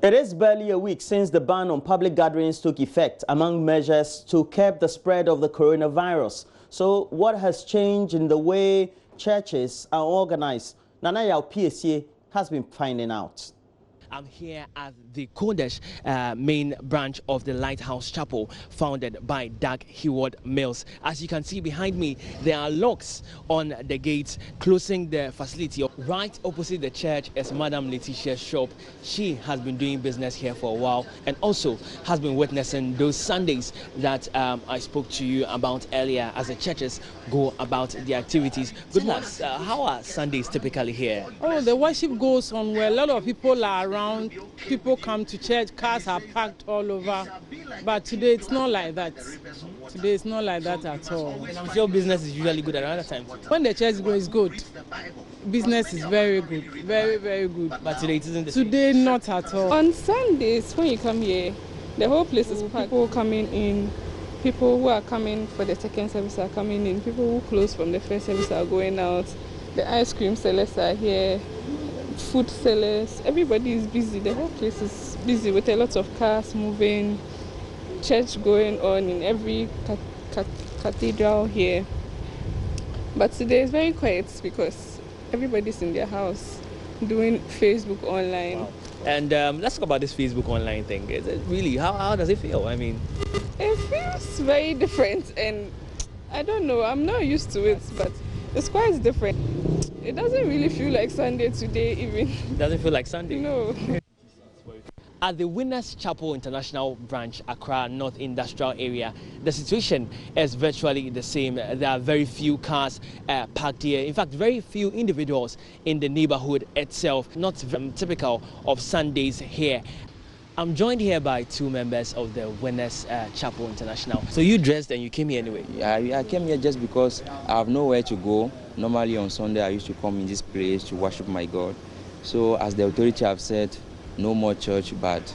It is barely a week since the ban on public gatherings took effect among measures to curb the spread of the coronavirus. So what has changed in the way churches are organized? Nana Yao PSA has been finding out. I'm here at the Kodesh main branch of the Lighthouse Chapel, founded by Doug Heward Mills. As you can see behind me, there are locks on the gates closing the facility. Right opposite the church is Madam Letitia's shop. She has been doing business here for a while and also has been witnessing those Sundays that I spoke to you about earlier as the churches go about their activities. Good luck. How are Sundays typically here? Oh, the worship goes on well. A lot of people are around. People come to church. Cars are parked all over. But today it's not like that. Today it's not like that at all. And I'm sure business is usually good at another time. When the church goes, good. Business is very good. Very, very good. But today it isn't. Today, not at all. On Sundays, when you come here, the whole place is packed. People coming in. People who are coming for the second service are coming in. People who close from the first service are going out. The ice cream sellers are here. Food sellers, everybody is busy. The whole place is busy with a lot of cars moving, church going on in every cathedral here. But today is very quiet because everybody's in their house doing Facebook online. Wow. And let's talk about this Facebook online thing. Is it really, how does it feel? I mean, it feels very different, and I don't know, I'm not used to it, but it's quite different. It doesn't really feel like Sunday today even. It doesn't feel like Sunday? No. At the Winners Chapel International Branch, Accra North Industrial Area, the situation is virtually the same. There are very few cars parked here. In fact, very few individuals in the neighborhood itself. Not typical of Sundays here. I'm joined here by two members of the Winners Chapel International. So you dressed and you came here anyway? I came here just because I have nowhere to go. Normally on Sunday I used to come in this place to worship my God. So as the authority have said, no more church, but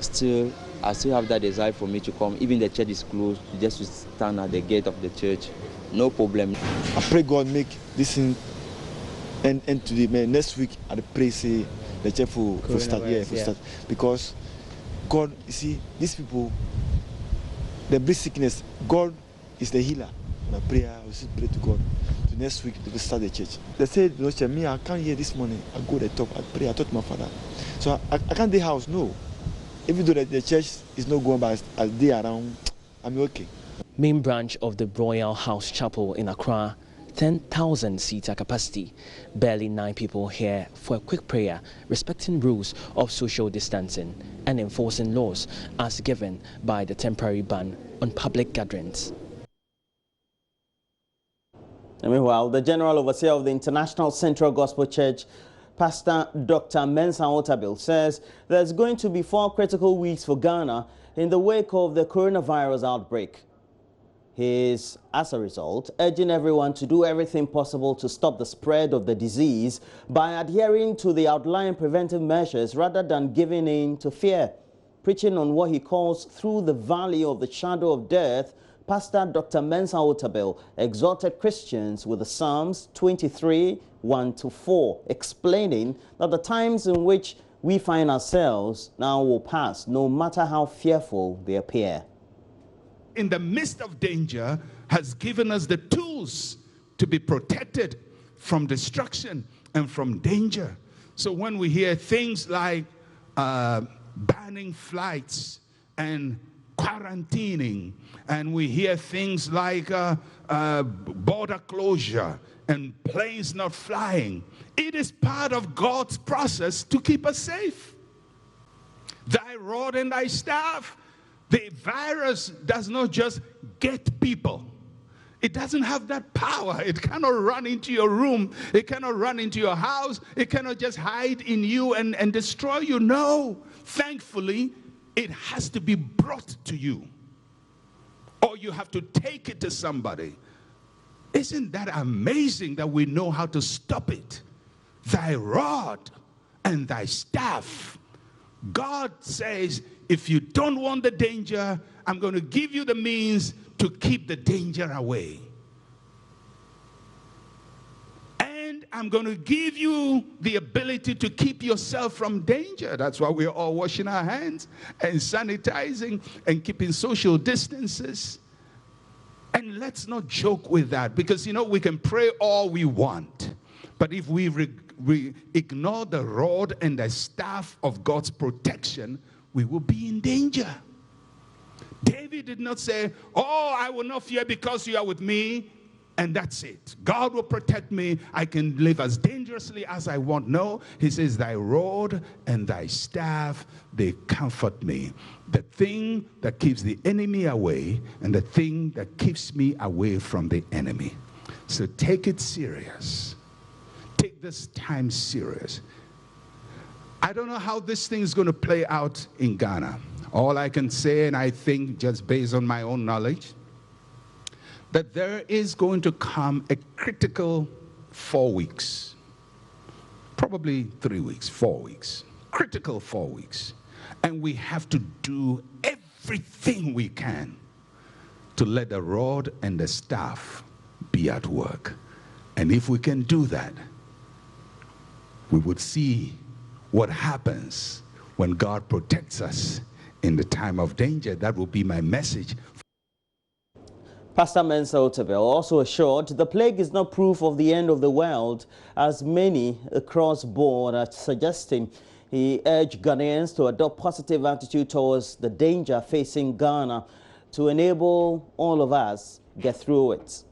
still I still have that desire for me to come. Even the church is closed, just to stand at the gate of the church. No problem. I pray God make this thing end to the next week. I pray say the church will start. Yeah, will start. Because God, you see, these people, they bring sickness. God is the healer. My prayer, I will still pray to God. To next week, they will start the church. They said, no, me, I can't hear this morning. I go to the top, I pray, I talk to my father. So I can't do house, no. Even though the church is not going by as they around, I'm okay. Main branch of the Royal House Chapel in Accra, 10,000 seater capacity, barely 9 people here for a quick prayer, respecting rules of social distancing and enforcing laws as given by the temporary ban on public gatherings. Meanwhile, the General Overseer of the International Central Gospel Church, Pastor Dr. Mensa Otabil, says there's going to be 4 critical weeks for Ghana in the wake of the coronavirus outbreak. He is, as a result, urging everyone to do everything possible to stop the spread of the disease by adhering to the outlined preventive measures rather than giving in to fear. Preaching on what he calls through the valley of the shadow of death, Pastor Dr. Mensa Otabil exhorted Christians with the Psalms 23, 1-4, explaining that the times in which we find ourselves now will pass, no matter how fearful they appear. In the midst of danger, has given us the tools to be protected from destruction and from danger. So when we hear things like banning flights and quarantining, and we hear things like border closure and planes not flying, it is part of God's process to keep us safe. Thy rod and thy staff. The virus does not just get people. It doesn't have that power. It cannot run into your room. It cannot run into your house. It cannot just hide in you and destroy you. No. Thankfully, it has to be brought to you. Or you have to take it to somebody. Isn't that amazing that we know how to stop it? Thy rod and thy staff. God says, if you don't want the danger, I'm going to give you the means to keep the danger away. And I'm going to give you the ability to keep yourself from danger. That's why we're all washing our hands and sanitizing and keeping social distances. And let's not joke with that, because, you know, we can pray all we want, but if we ignore the rod and the staff of God's protection, we will be in danger. David did not say, oh, I will not fear because you are with me, and that's it. God will protect me. I can live as dangerously as I want. No, he says, thy rod and thy staff, they comfort me. The thing that keeps the enemy away and the thing that keeps me away from the enemy. So take it serious. Take this time serious. I don't know how this thing is going to play out in Ghana. All I can say, and I think just based on my own knowledge, that there is going to come a critical 4 weeks, probably 3 weeks, 4 weeks, critical 4 weeks. And we have to do everything we can to let the rod and the staff be at work. And if we can do that, we would see what happens when God protects us in the time of danger. That will be my message. Pastor Mensa Otabil also assured the plague is not proof of the end of the world, as many across board are suggesting. He urged Ghanaians to adopt positive attitude towards the danger facing Ghana to enable all of us get through it.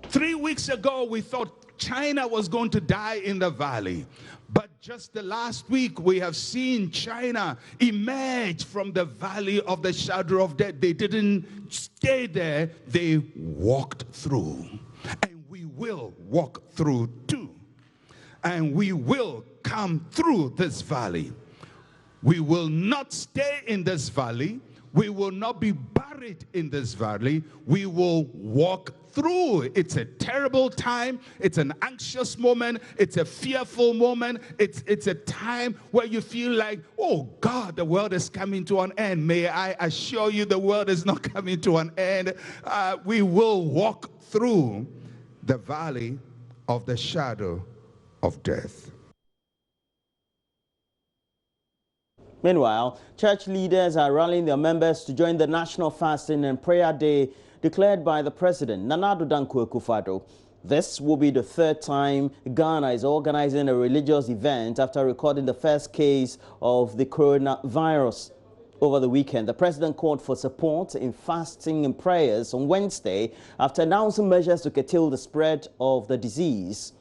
3 weeks ago, we thought China was going to die in the valley. But just the last week, we have seen China emerge from the valley of the shadow of death. They didn't stay there. They walked through. And we will walk through too. And we will come through this valley. We will not stay in this valley. We will not be buried in this valley. We will walk through. It's a terrible time. It's an anxious moment. It's a fearful moment. It's a time where you feel like, oh God, the world is coming to an end. May I assure you, the world is not coming to an end. We will walk through the valley of the shadow of death. Meanwhile, church leaders are rallying their members to join the National Fasting and Prayer Day declared by the President, Nana Addo Dankwa Akufo-Addo. This will be the third time Ghana is organizing a religious event after recording the first case of the coronavirus. Over the weekend, the President called for support in fasting and prayers on Wednesday after announcing measures to curtail the spread of the disease.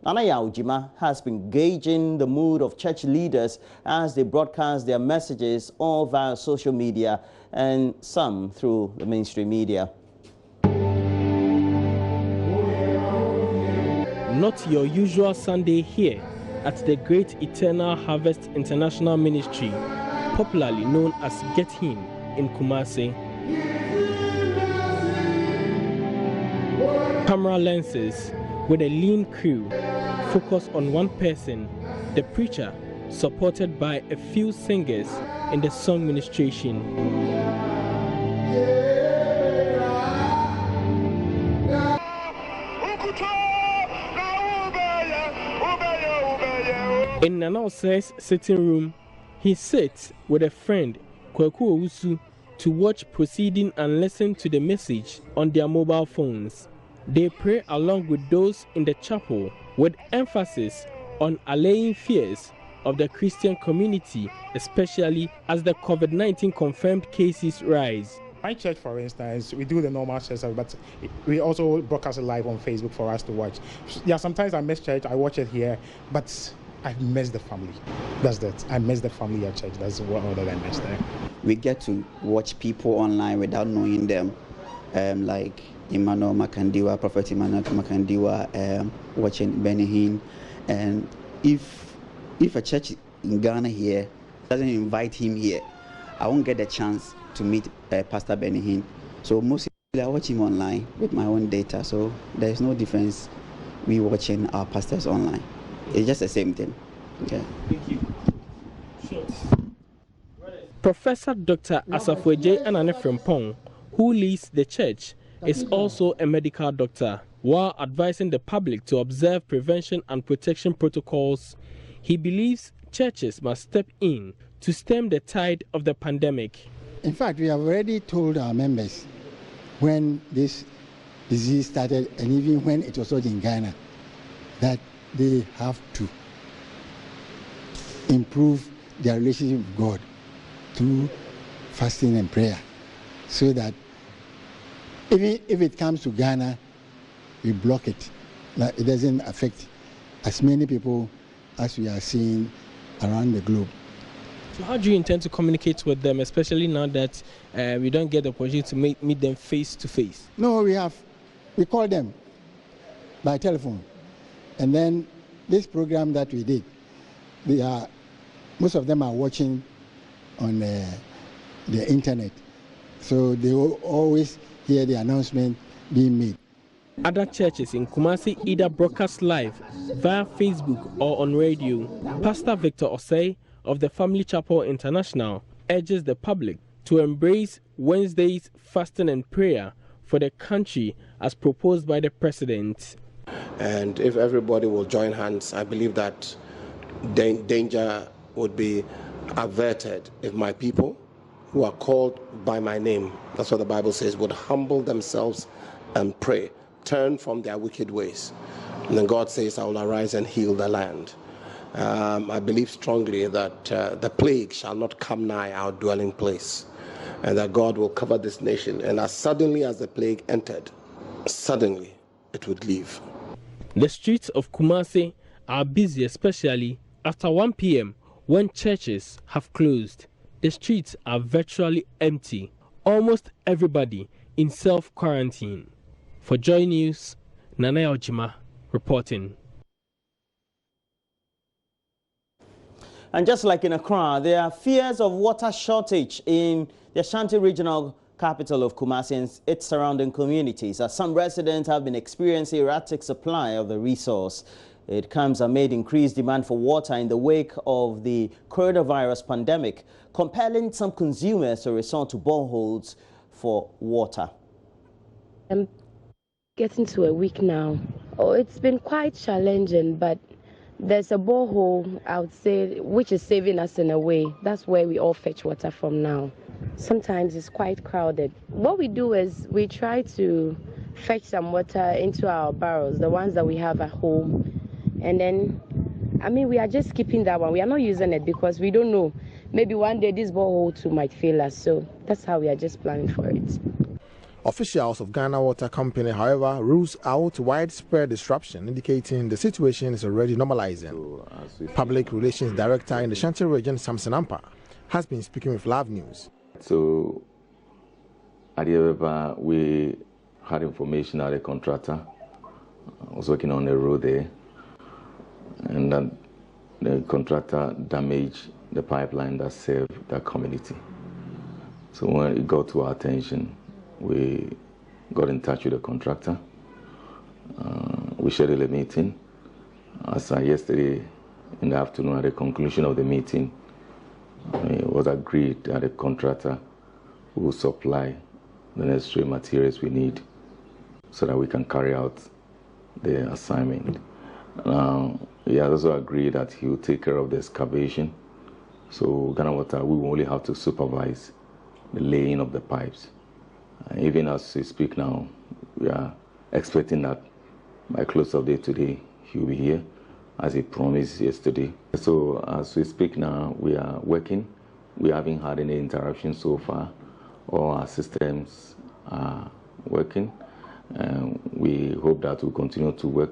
Nana Yaw Gyimah has been gauging the mood of church leaders as they broadcast their messages all via social media and some through the mainstream media. Not your usual Sunday here at the Great Eternal Harvest International Ministry, popularly known as Get Him in Kumasi. Camera lenses with a lean crew focus on one person, the preacher, supported by a few singers in the song ministration. In Nana Osei's sitting room, he sits with a friend, Kwaku Owusu, to watch proceeding and listen to the message on their mobile phones. They pray along with those in the chapel with emphasis on allaying fears of the Christian community, especially as the COVID-19 confirmed cases rise. My church, for instance, we do the normal church, but we also broadcast it live on Facebook for us to watch. Yeah, sometimes I miss church, I watch it here, but I miss the family. That's that. I miss the family at church. That's what all that I miss there. We get to watch people online without knowing them, like Emmanuel Makandiwa, Prophet Emmanuel Makandiwa, watching Benny Hinn. And if a church in Ghana here doesn't invite him here, I won't get the chance to meet Pastor Benny Hinn. So mostly I watch him online with my own data, so there's no difference we watching our pastors online. It's just the same thing. Yeah. Thank you. Sure. Professor Dr. Asafo J. Anane Frimpong, who leads the church, is also a medical doctor. While advising the public to observe prevention and protection protocols, he believes churches must step in to stem the tide of the pandemic. In fact, we have already told our members when this disease started and even when it was in Ghana that they have to improve their relationship with God through fasting and prayer, so that even if it comes to Ghana, we block it. It doesn't affect as many people as we are seeing around the globe. So how do you intend to communicate with them, especially now that we don't get the opportunity to meet them face to face? No, we call them by telephone. And then this program that we did, most of them are watching on the internet. So they will always hear the announcement being made. Other churches in Kumasi either broadcast live via Facebook or on radio. Pastor Victor Osei of the Family Chapel International urges the public to embrace Wednesday's fasting and prayer for the country as proposed by the president. And if everybody will join hands, I believe that danger would be averted if my people who are called by my name, that's what the Bible says, would humble themselves and pray, turn from their wicked ways. And then God says, I will arise and heal the land. I believe strongly that the plague shall not come nigh our dwelling place, and that God will cover this nation. And as suddenly as the plague entered, suddenly it would leave. The streets of Kumasi are busy, especially after 1 p.m. when churches have closed. The streets are virtually empty. Almost everybody in self-quarantine. For Joy News, Nana Ojima reporting. And just like in Accra, there are fears of water shortage in the Ashanti regional capital of Kumasi and its surrounding communities, as some residents have been experiencing erratic supply of the resource. It comes amid increased demand for water in the wake of the coronavirus pandemic, compelling some consumers to resort to boreholes for water. I'm getting to a week now. Oh, it's been quite challenging, but there's a borehole, I would say, which is saving us in a way. That's where we all fetch water from now. Sometimes it's quite crowded. What we do is we try to fetch some water into our barrels, the ones that we have at home. And then, we are just keeping that one. We are not using it because we don't know. Maybe one day this borehole too might fail us. So that's how we are just planning for it. Officials of Ghana Water Company, however, rules out widespread disruption, indicating the situation is already normalizing. Public Relations Director in the Ashanti region, Samson Ampa, has been speaking with Love News. So, at the river, we had information that a contractor was working on the road there, and that the contractor damaged the pipeline that served that community. So when it got to our attention, we got in touch with the contractor. We scheduled a meeting. As yesterday in the afternoon, at the conclusion of the meeting, it was agreed that the contractor will supply the necessary materials we need so that we can carry out the assignment. He has also agreed that he will take care of the excavation. So Ghana Water, we will only have to supervise the laying of the pipes. Even as we speak now, we are expecting that by close of day today, he will be here, as he promised yesterday. So as we speak now, we are working. We haven't had any interruption so far. All our systems are working. And we hope that we'll continue to work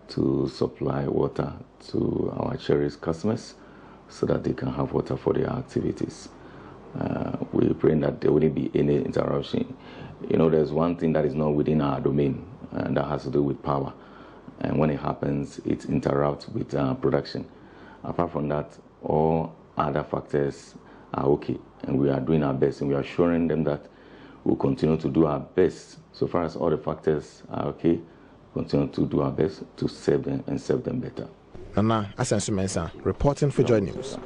to supply water to our cherished customers so that they can have water for their activities. We pray that there wouldn't be any interruption. There's one thing that is not within our domain, and that has to do with power. And when it happens, it interrupts with production. Apart from that, all other factors are okay, and we are doing our best, and we are assuring them that we'll continue to do our best. So far as all the factors are okay, continue to do our best to serve them and serve them better. Nana Asensu Mensah, reporting for Joy News.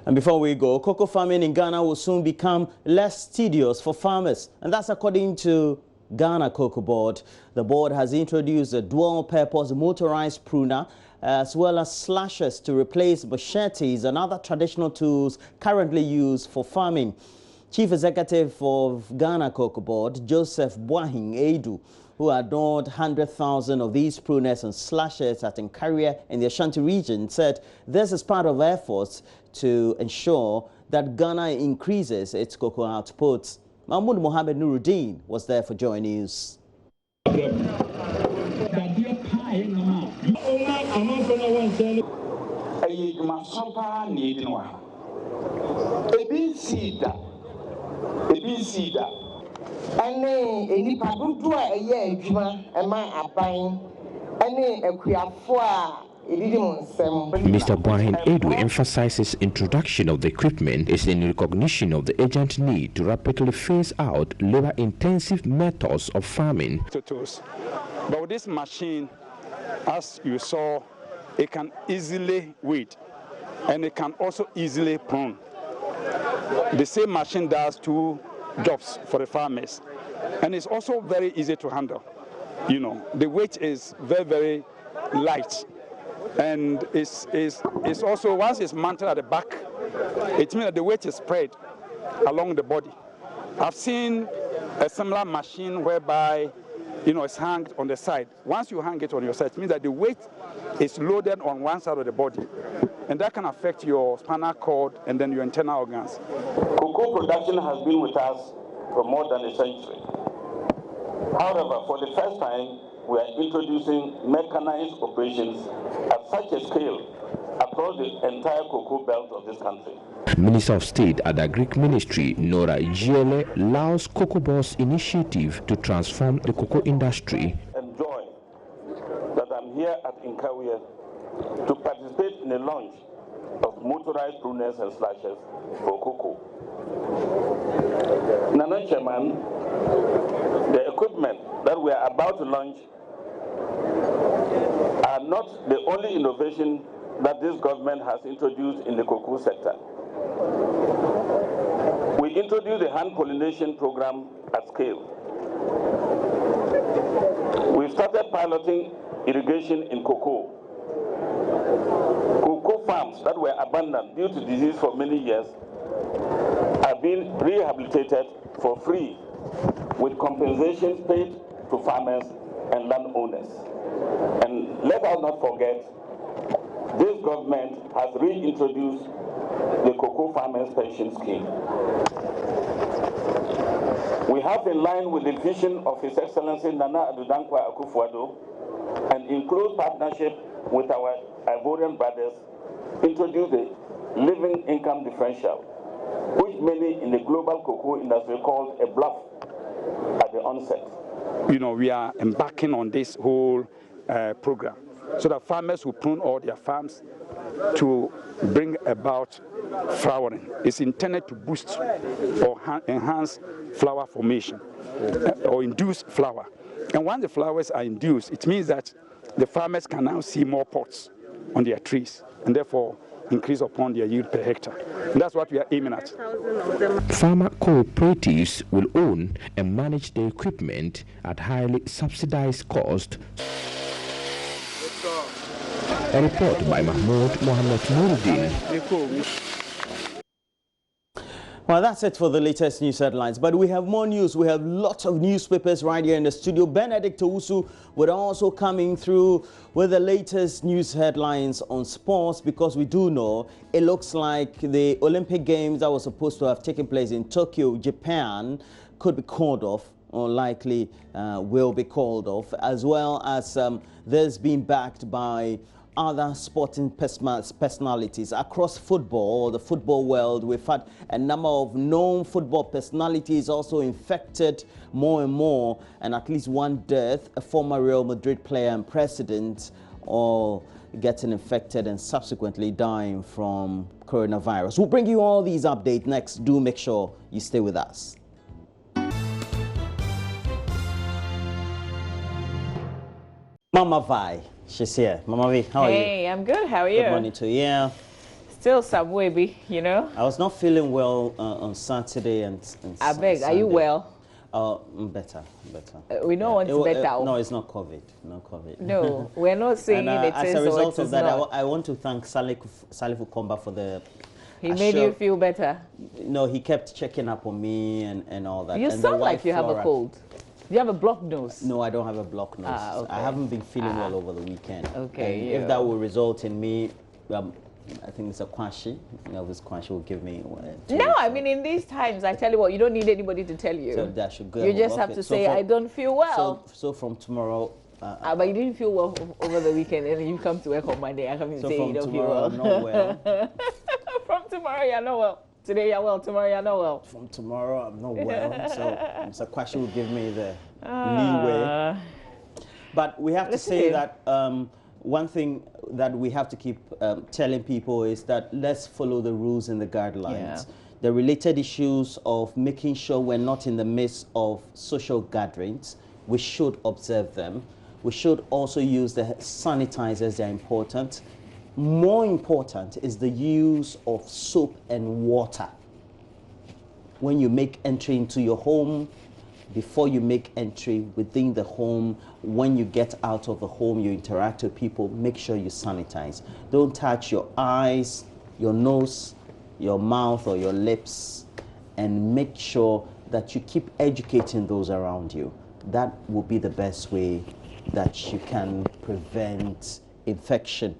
And before we go, cocoa farming in Ghana will soon become less tedious for farmers. And that's according to Ghana Cocoa Board. The board has introduced a dual-purpose motorized pruner as well as slashers to replace machetes and other traditional tools currently used for farming. Chief Executive of Ghana Cocoa Board, Joseph Boahin Edu, who adored 100,000 of these pruners and slashers at Nkaria in the Ashanti region, said this is part of efforts to ensure that Ghana increases its cocoa outputs. Mahmoud Mohamed Nuruddin was there for Joy News. Mr. Boahin Edu emphasizes introduction of the equipment is in recognition of the urgent need to rapidly phase out labor-intensive methods of farming. But with this machine, as you saw, it can easily weed and it can also easily prune. The same machine does two jobs for the farmers, and it's also very easy to handle. You know, the weight is very, very light. And it's also, once it's mounted at the back, it means that the weight is spread along the body. I've seen a similar machine whereby, you know, it's hung on the side. Once you hang it on your side, it means that the weight is loaded on one side of the body. And that can affect your spinal cord and then your internal organs. Cocoa production has been with us for more than a century. However, for the first time, we are introducing mechanized operations at such a scale across the entire cocoa belt of this country. Minister of State at the Greek Ministry, Nora Giele, launds Cocoa Board's initiative to transform the cocoa industry. Enjoy that I'm here at Nkaria to participate in the launch of motorized pruners and slashers for cocoa. Nana Chairman, the equipment that we are about to launch are not the only innovation that this government has introduced in the cocoa sector. We introduced the hand pollination program at scale. We started piloting irrigation in cocoa. Cocoa farms that were abandoned due to disease for many years are being rehabilitated for free with compensations paid to farmers and landowners. And let us not forget, this government has reintroduced the Cocoa Farmers Pension Scheme. We have, in line with the vision of His Excellency Nana Addo Dankwa Akufo-Addo, and in close partnership with our Ivorian brothers, introduced the living income differential, which many in the global cocoa industry called a bluff at the onset. You know, we are embarking on this whole program so that farmers will prune all their farms to bring about flowering. It's intended to boost or enhance flower formation or induce flower. And once the flowers are induced, it means that the farmers can now see more pods on their trees and therefore increase upon their yield per hectare. And that's what we are aiming at. Farmer cooperatives will own and manage the equipment at highly subsidized cost. A report by Mahmoud Mohamed Nuruddin. Well, that's it for the latest news headlines. But we have more news. We have lots of newspapers right here in the studio. Benedict Owusu would also coming through with the latest news headlines on sports, because we do know it looks like the Olympic Games that was supposed to have taken place in Tokyo, Japan, could be called off, or likely will be called off, as well as this being backed by other sporting personalities across football, the football world. We've had a number of known football personalities also infected more and more, and at least one death, a former Real Madrid player and president, all getting infected and subsequently dying from coronavirus. We'll bring you all these updates next. Do make sure you stay with us. Mama Vi, she's here. Mama Vi, how are you? Hey, I'm good. How are you? Good morning to you. still some way, be, you know. I was not feeling well on Saturday and I beg, are you well? Better. We know what's better. No, it's not COVID. No COVID. No, we're not saying and, it as is a result or it of is that, not. I want to thank Salifu Komba for the. He made you feel better. No, he kept checking up on me and all that. You and sound like you have a cold. Do you have a blocked nose? No, I don't have a blocked nose. Okay. I haven't been feeling well over the weekend. Okay. And if that will result in me, I think it's a Kwashi. This Kwashi will give me. No, I mean, in these times, I tell you what, you don't need anybody to tell you. So that should go. You just have to say, I don't feel well. So from tomorrow. But you didn't feel well over the weekend, and then you come to work on Monday. I come and say you don't feel well. I'm not well. From tomorrow, you're not well. Today you're well. Tomorrow you're not well. From tomorrow, I'm not well. So Kwashi will give me the leeway. But we have to say that one thing that we have to keep telling people is that let's follow the rules and the guidelines. Yeah. The related issues of making sure we're not in the midst of social gatherings, we should observe them. We should also use the sanitizers, they're important. More important is the use of soap and water. When you make entry into your home, before you make entry within the home, when you get out of the home, you interact with people, make sure you sanitize. Don't touch your eyes, your nose, your mouth or your lips, and make sure that you keep educating those around you. That will be the best way that you can prevent infection.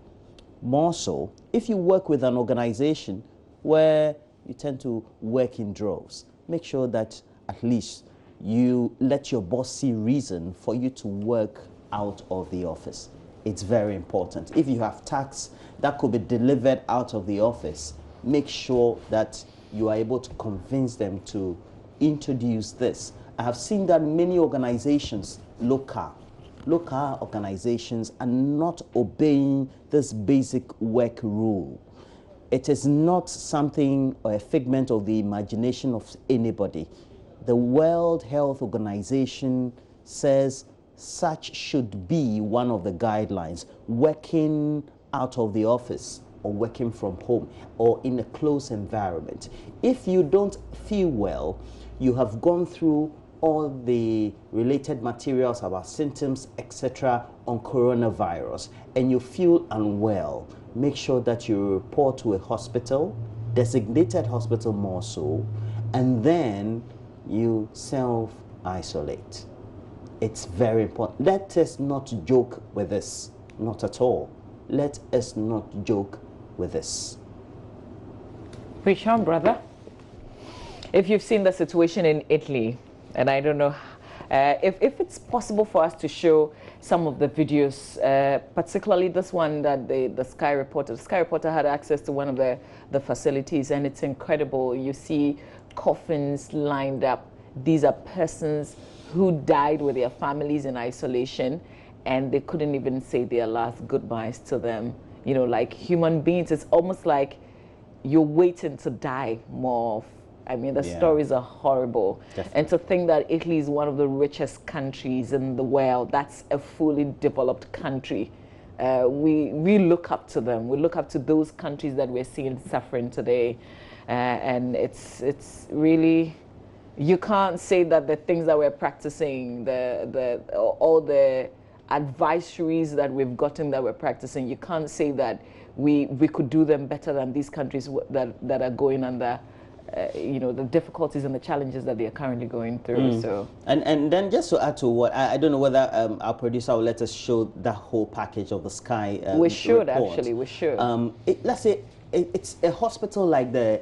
More so, if you work with an organization where you tend to work in droves, make sure that at least you let your boss see reason for you to work out of the office. It's very important. If you have tasks that could be delivered out of the office, make sure that you are able to convince them to introduce this. I have seen that many organizations, local organizations, are not obeying this basic work rule. It is not something or a figment of the imagination of anybody. The World Health Organization says such should be one of the guidelines, working out of the office or working from home or in a close environment. If you don't feel well, you have gone through all the related materials about symptoms, etc. on coronavirus, and you feel unwell, make sure that you report to a hospital, designated hospital more so, and then you self-isolate. It's very important. Let us not joke with this, not at all. Let us not joke with this. Prisham, brother, if you've seen the situation in Italy, and I don't know if it's possible for us to show some of the videos, particularly this one that the Sky Reporter had access to one of the facilities, and it's incredible. You see coffins lined up. These are persons who died with their families in isolation, and they couldn't even say their last goodbyes to them. You know, like human beings, it's almost like you're waiting to die more. I mean, the stories are horrible. Definitely. And to think that Italy is one of the richest countries in the world, that's a fully developed country. We look up to them. We look up to those countries that we're seeing suffering today. And it's really, you can't say that the things that we're practicing, all the advisories that we've gotten that we're practicing, you can't say that we could do them better than these countries that are going under you know, the difficulties and the challenges that they are currently going through. So and then just to add to what I don't know whether our producer will let us show that whole package of the Sky we should report. Actually we should. Let's say it's a hospital like the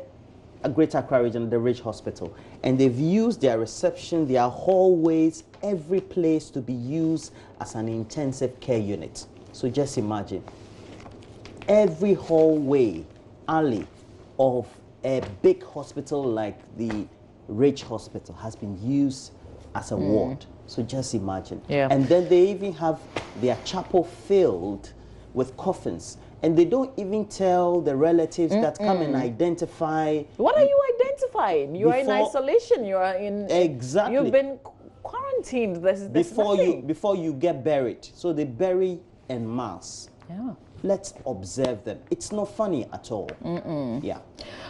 Greater Accra Region, the Ridge Hospital, and they've used their reception, their hallways, every place to be used as an intensive care unit. So just imagine every hallway, alley of a big hospital like the Ridge Hospital has been used as a ward. So just imagine. Yeah. And then they even have their chapel filled with coffins. And they don't even tell the relatives that come and identify. What are you identifying? You are in isolation. You are in. Exactly. You've been quarantined. Before you get buried. So they bury en masse. Yeah. let's observe them. It's not funny at all. Yeah.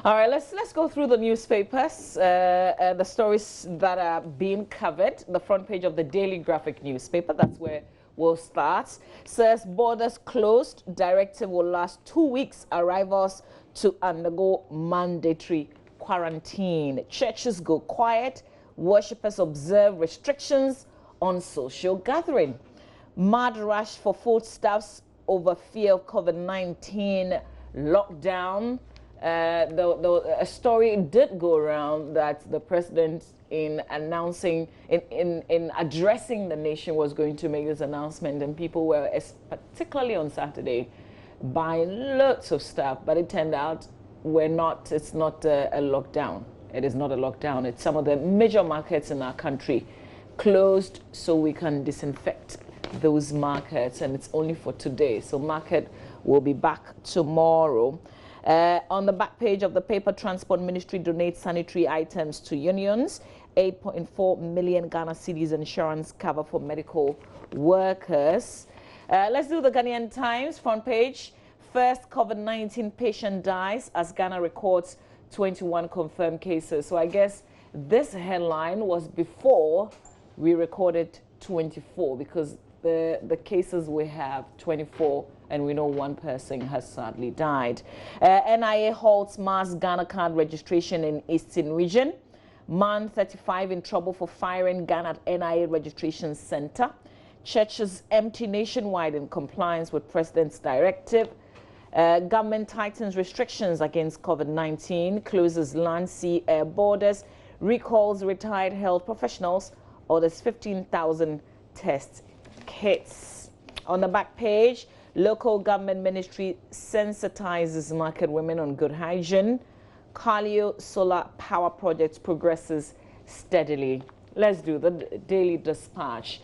All right, let's go through the newspapers, the stories that are being covered. The front page of the Daily Graphic newspaper, that's where we'll start. Says borders closed, directive will last 2 weeks, arrivals to undergo mandatory quarantine. Churches go quiet, worshippers observe restrictions on social gathering. Mad rush for foodstuffs over fear of COVID-19 lockdown. A story did go around that the president, in announcing, in addressing the nation, was going to make this announcement, and people were, particularly on Saturday, buying lots of stuff. But it turned out it's not a lockdown. It is not a lockdown. It's some of the major markets in our country closed so we can disinfect those markets, and it's only for today. So market will be back tomorrow. On the back page of the paper, Transport Ministry donates sanitary items to unions. 8.4 million Ghana cedis insurance cover for medical workers. Let's do the Ghanaian Times front page. First COVID-19 patient dies as Ghana records 21 confirmed cases. So I guess this headline was before we recorded 24, because the cases we have 24, and we know one person has sadly died. NIA halts mass Ghana card registration in Eastern region. Man 35 in trouble for firing gun at NIA registration center. Churches empty nationwide in compliance with president's directive. Government tightens restrictions against COVID-19, closes land, sea, air borders, recalls retired health professionals, orders 15,000 test kits. On the back page, local government ministry sensitizes market women on good hygiene. Kalio solar power project progresses steadily. Let's do the Daily Dispatch.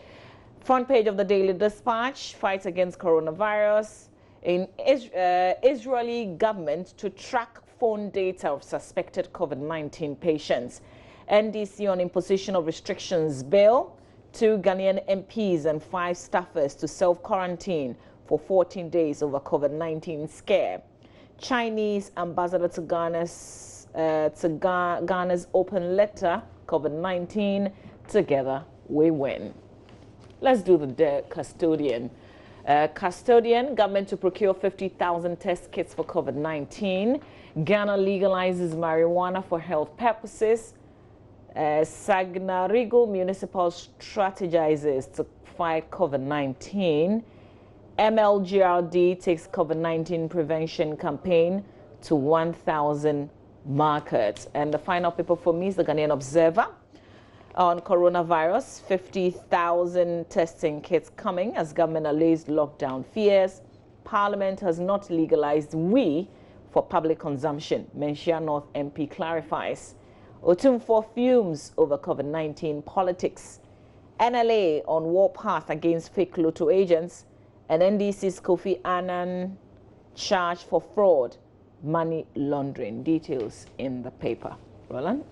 Front page of the Daily Dispatch, fights against coronavirus. In Israeli government to track phone data of suspected COVID-19 patients. NDC on imposition of restrictions bill. 2 Ghanaian MPs and 5 staffers to self-quarantine for 14 days over COVID-19 scare. Chinese ambassador to Ghana's open letter, COVID-19, together we win. Let's do the custodian. Custodian, government to procure 50,000 test kits for COVID-19. Ghana legalizes marijuana for health purposes. Sagnarigo municipal strategizes to fight COVID-19. MLGRD takes COVID-19 prevention campaign to 1,000 markets. And the final paper for me is the Ghanaian Observer. On coronavirus, 50,000 testing kits coming as government allays lockdown fears. Parliament has not legalized weed for public consumption. Menchia North MP clarifies. Otumfuo fumes over COVID-19 politics. NLA on warpath against fake Lotto agents. And NDC's Kofi Annan charged for fraud, money laundering. Details in the paper. Roland?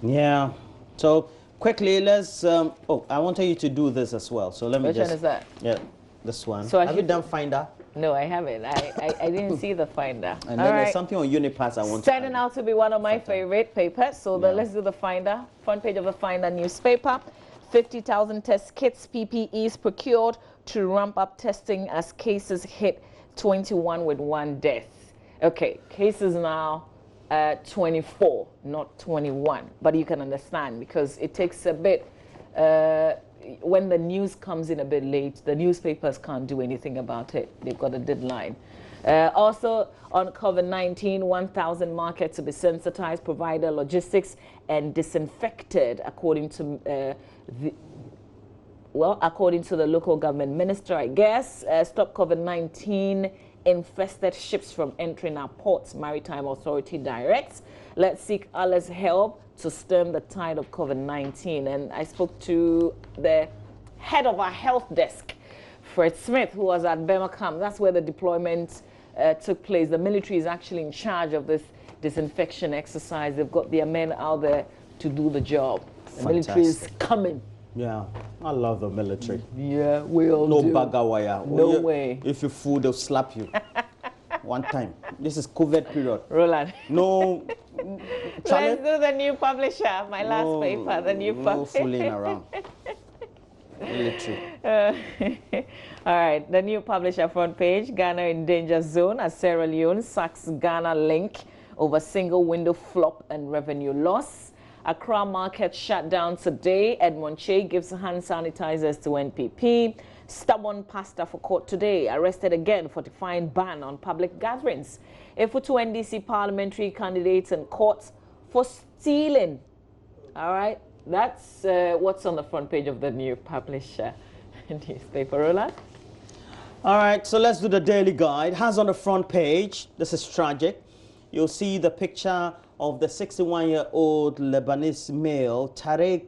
Yeah. So quickly, let's. Oh, I wanted you to do this as well. So let me Which just. one is that? Yeah, this one. So have you done Finder? No, I haven't. I didn't see the Finder. And then there's something on Unipass I want Turning out to be one of my favorite papers. So let's do the Finder. Front page of the Finder newspaper. 50,000 test kits, PPEs procured to ramp up testing as cases hit 21 with 1 death. Okay, cases now 24, not 21. But you can understand because it takes a bit, when the news comes in a bit late, the newspapers can't do anything about it. They've got a deadline. Also on COVID-19, 1,000 markets to be sensitized, provider logistics and disinfected, according to according to the local government minister, I guess. Stop COVID-19 infested ships from entering our ports, Maritime Authority directs. Let's seek Allah's help to stem the tide of COVID-19. And I spoke to the head of our health desk, Fred Smith, who was at Bemakam. That's where the deployment took place. The military is actually in charge of this disinfection exercise. They've got their men out there to do the job. The military is coming Yeah, I love the military. Yeah, we all no do. bagawaya. No way. If you fool, they'll slap you. One time. This is COVID period. Roland. No. Let's do the new publisher. My last paper, the new publisher. No fooling around. Military. All right, the new publisher front page. Ghana in danger zone as Sierra Leone sacks Ghana link over single window flop and revenue loss. Accra market shut down today. Edmond Che gives hand sanitizers to NPP. Stubborn pastor for court today. Arrested again for defying ban on public gatherings. Efutu NDC parliamentary candidates in court for stealing. All right, that's what's on the front page of the new publisher newspaper. Roland? All right, so let's do the daily guide. Has on the front page, this is tragic. You'll see the picture of the 61-year-old Lebanese male, Tariq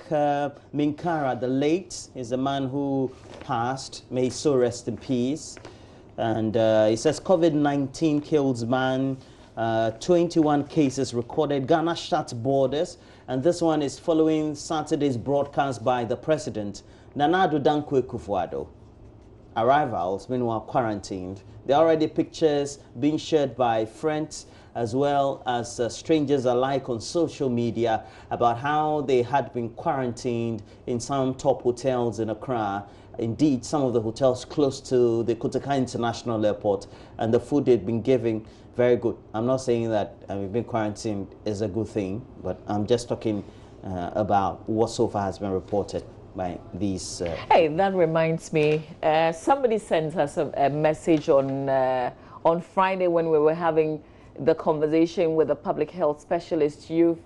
Minkara, the late, is the man who passed. May he so rest in peace. And he says COVID-19 kills man, 21 cases recorded. Ghana shuts borders. And this one is following Saturday's broadcast by the president, Nana Addo Dankwa Akufo-Addo. Arrivals, meanwhile, quarantined. There are already pictures being shared by friends as well as strangers alike on social media about how they had been quarantined in some top hotels in Accra. Indeed, some of the hotels close to the Kotoka International Airport, and the food they'd been giving, very good. I'm not saying that being quarantined is a good thing, but I'm just talking about what so far has been reported by these. Hey, that reminds me. Somebody sent us a message on Friday when we were having the conversation with the public health specialist. You've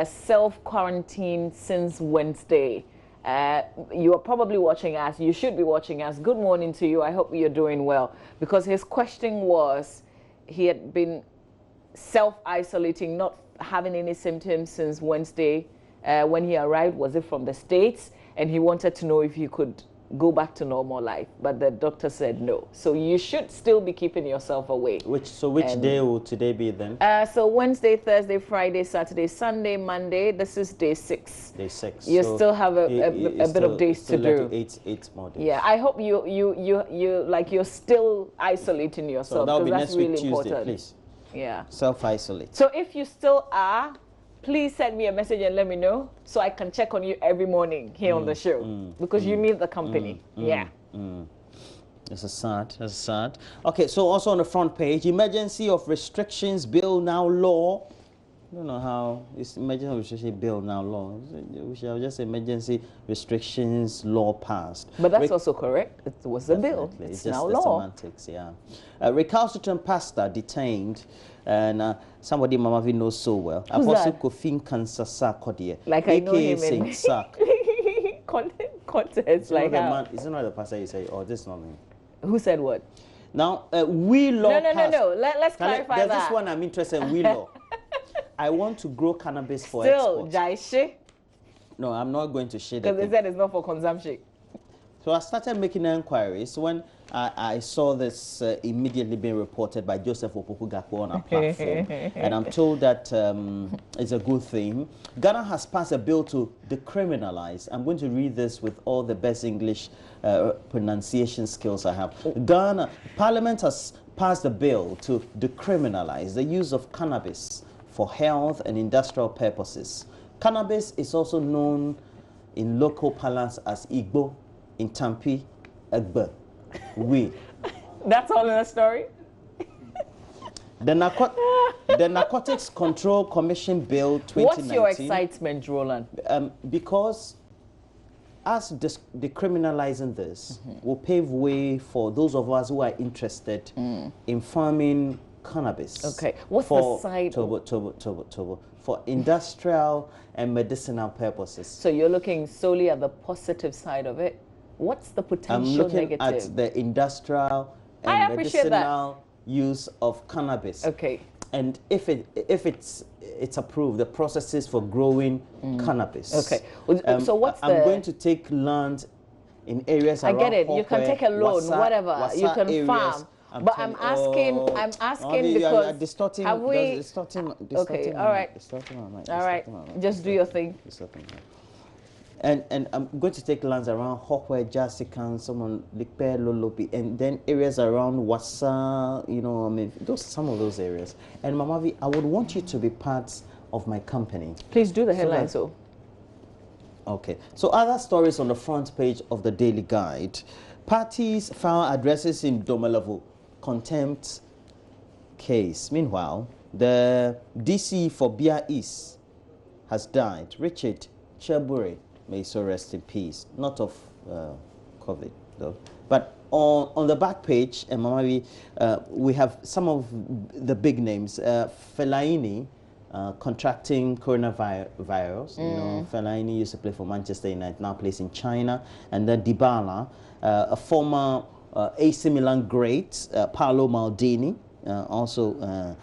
self-quarantined since Wednesday. You are probably watching us. You should be watching us. Good morning to you. I hope you're doing well. Because his question was, he had been self-isolating, not having any symptoms since Wednesday when he arrived. Was it from the States? And he wanted to know if he could go back to normal life, but the doctor said no. So you should still be keeping yourself away. Which day will today be then? So Wednesday, Thursday, Friday, Saturday, Sunday, Monday. This is day 6. Day 6. You so still have a bit of days to do. Eight more days. Yeah, I hope you're still isolating yourself. So that'll be that's next really week Tuesday, important. please. Yeah. Self-isolate. So if you still are, please send me a message and let me know so I can check on you every morning here on the show because you need the company. Yeah. This is sad. This is sad. Okay, so also on the front page, emergency of restrictions bill now law. I don't know how it's emergency restriction bill now law. We shall just say emergency restrictions law passed. But that's also correct. It was a bill. It's now law. Semantics, yeah. Recalcitrant pastor detained, and somebody Mama V knows so well. Who's Apostle that? Kofi Nkansasa Like I know him in Saint Sack. context like how? Is it not the pastor you say? Oh, this is not me. Who said what? Now, we law No. Let's clarify there's that. this one I'm interested in, we law. I want to grow cannabis for Still, export. Jaishi? No, I'm not going to share that. Because they said it's not for consumption. So I started making inquiries when I saw this immediately being reported by Joseph Opoku-Gakpo on our platform. And I'm told that it's a good thing. Ghana has passed a bill to decriminalize. I'm going to read this with all the best English pronunciation skills I have. Ghana, Parliament has passed a bill to decriminalize the use of cannabis for health and industrial purposes. Cannabis is also known in local parlance as Igbo, in Tampi, Egbe, weed. That's all in the story? The Narcotics Control Commission Bill 2019. What's your excitement, Roland? Because us decriminalizing this will pave way for those of us who are interested in farming cannabis. Okay. What's the side? For industrial and medicinal purposes. So you're looking solely at the positive side of it. What's the potential I'm looking negative? at the industrial and medicinal use of cannabis. Okay. And if it's approved, the processes for growing cannabis. Okay. So what's I'm going to take land in areas around I get it. You can take a loan, whatever. Wasa you can areas. farm. But I'm asking because distorting, have we? Distorting okay, all right. All right, just do your thing. And I'm going to take lands around Hokwe, Jasikan, someone Likpe, Lolopi, and then areas around Wassa, you know, I mean, some of those areas. And Mamavi, I would want you to be part of my company. Please do the headlines, so. Okay. So other stories on the front page of the Daily Guide. Parties file addresses in Domelevo contempt case. Meanwhile, the DC for Bia East has died. Richard Chebure, may so rest in peace. Not of COVID, though. But on the back page, Mamavi, we have some of the big names. Fellaini contracting coronavirus. You know, Fellaini used to play for Manchester United, now plays in China. And then Dybala, a former AC Milan great, Paolo Maldini, also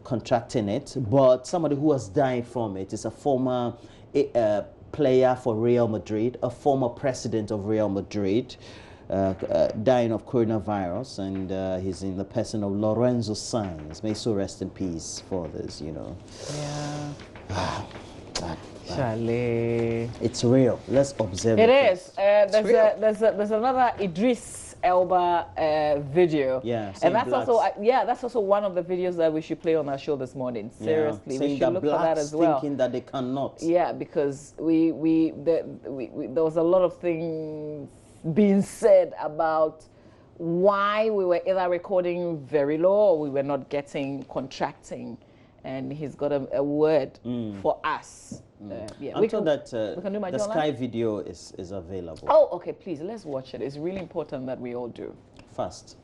contracting it. But somebody who has died from it is a former player for Real Madrid, a former president of Real Madrid, dying of coronavirus, and he's in the person of Lorenzo Sanz. May so rest in peace for this, you know. Yeah. Charlie. It's real. Let's observe it. It is. There's another Idris Elba video. Yeah. And that's also that's also one of the videos that we should play on our show this morning. Seriously, we should look for that as well. Thinking that they cannot. Yeah, because there was a lot of things being said about why we were either recording very low or we were not getting contracting, and he's got a word for us. I'm told that the Sky video is available. Oh, okay, please, let's watch it. It's really important that we all do. Fast.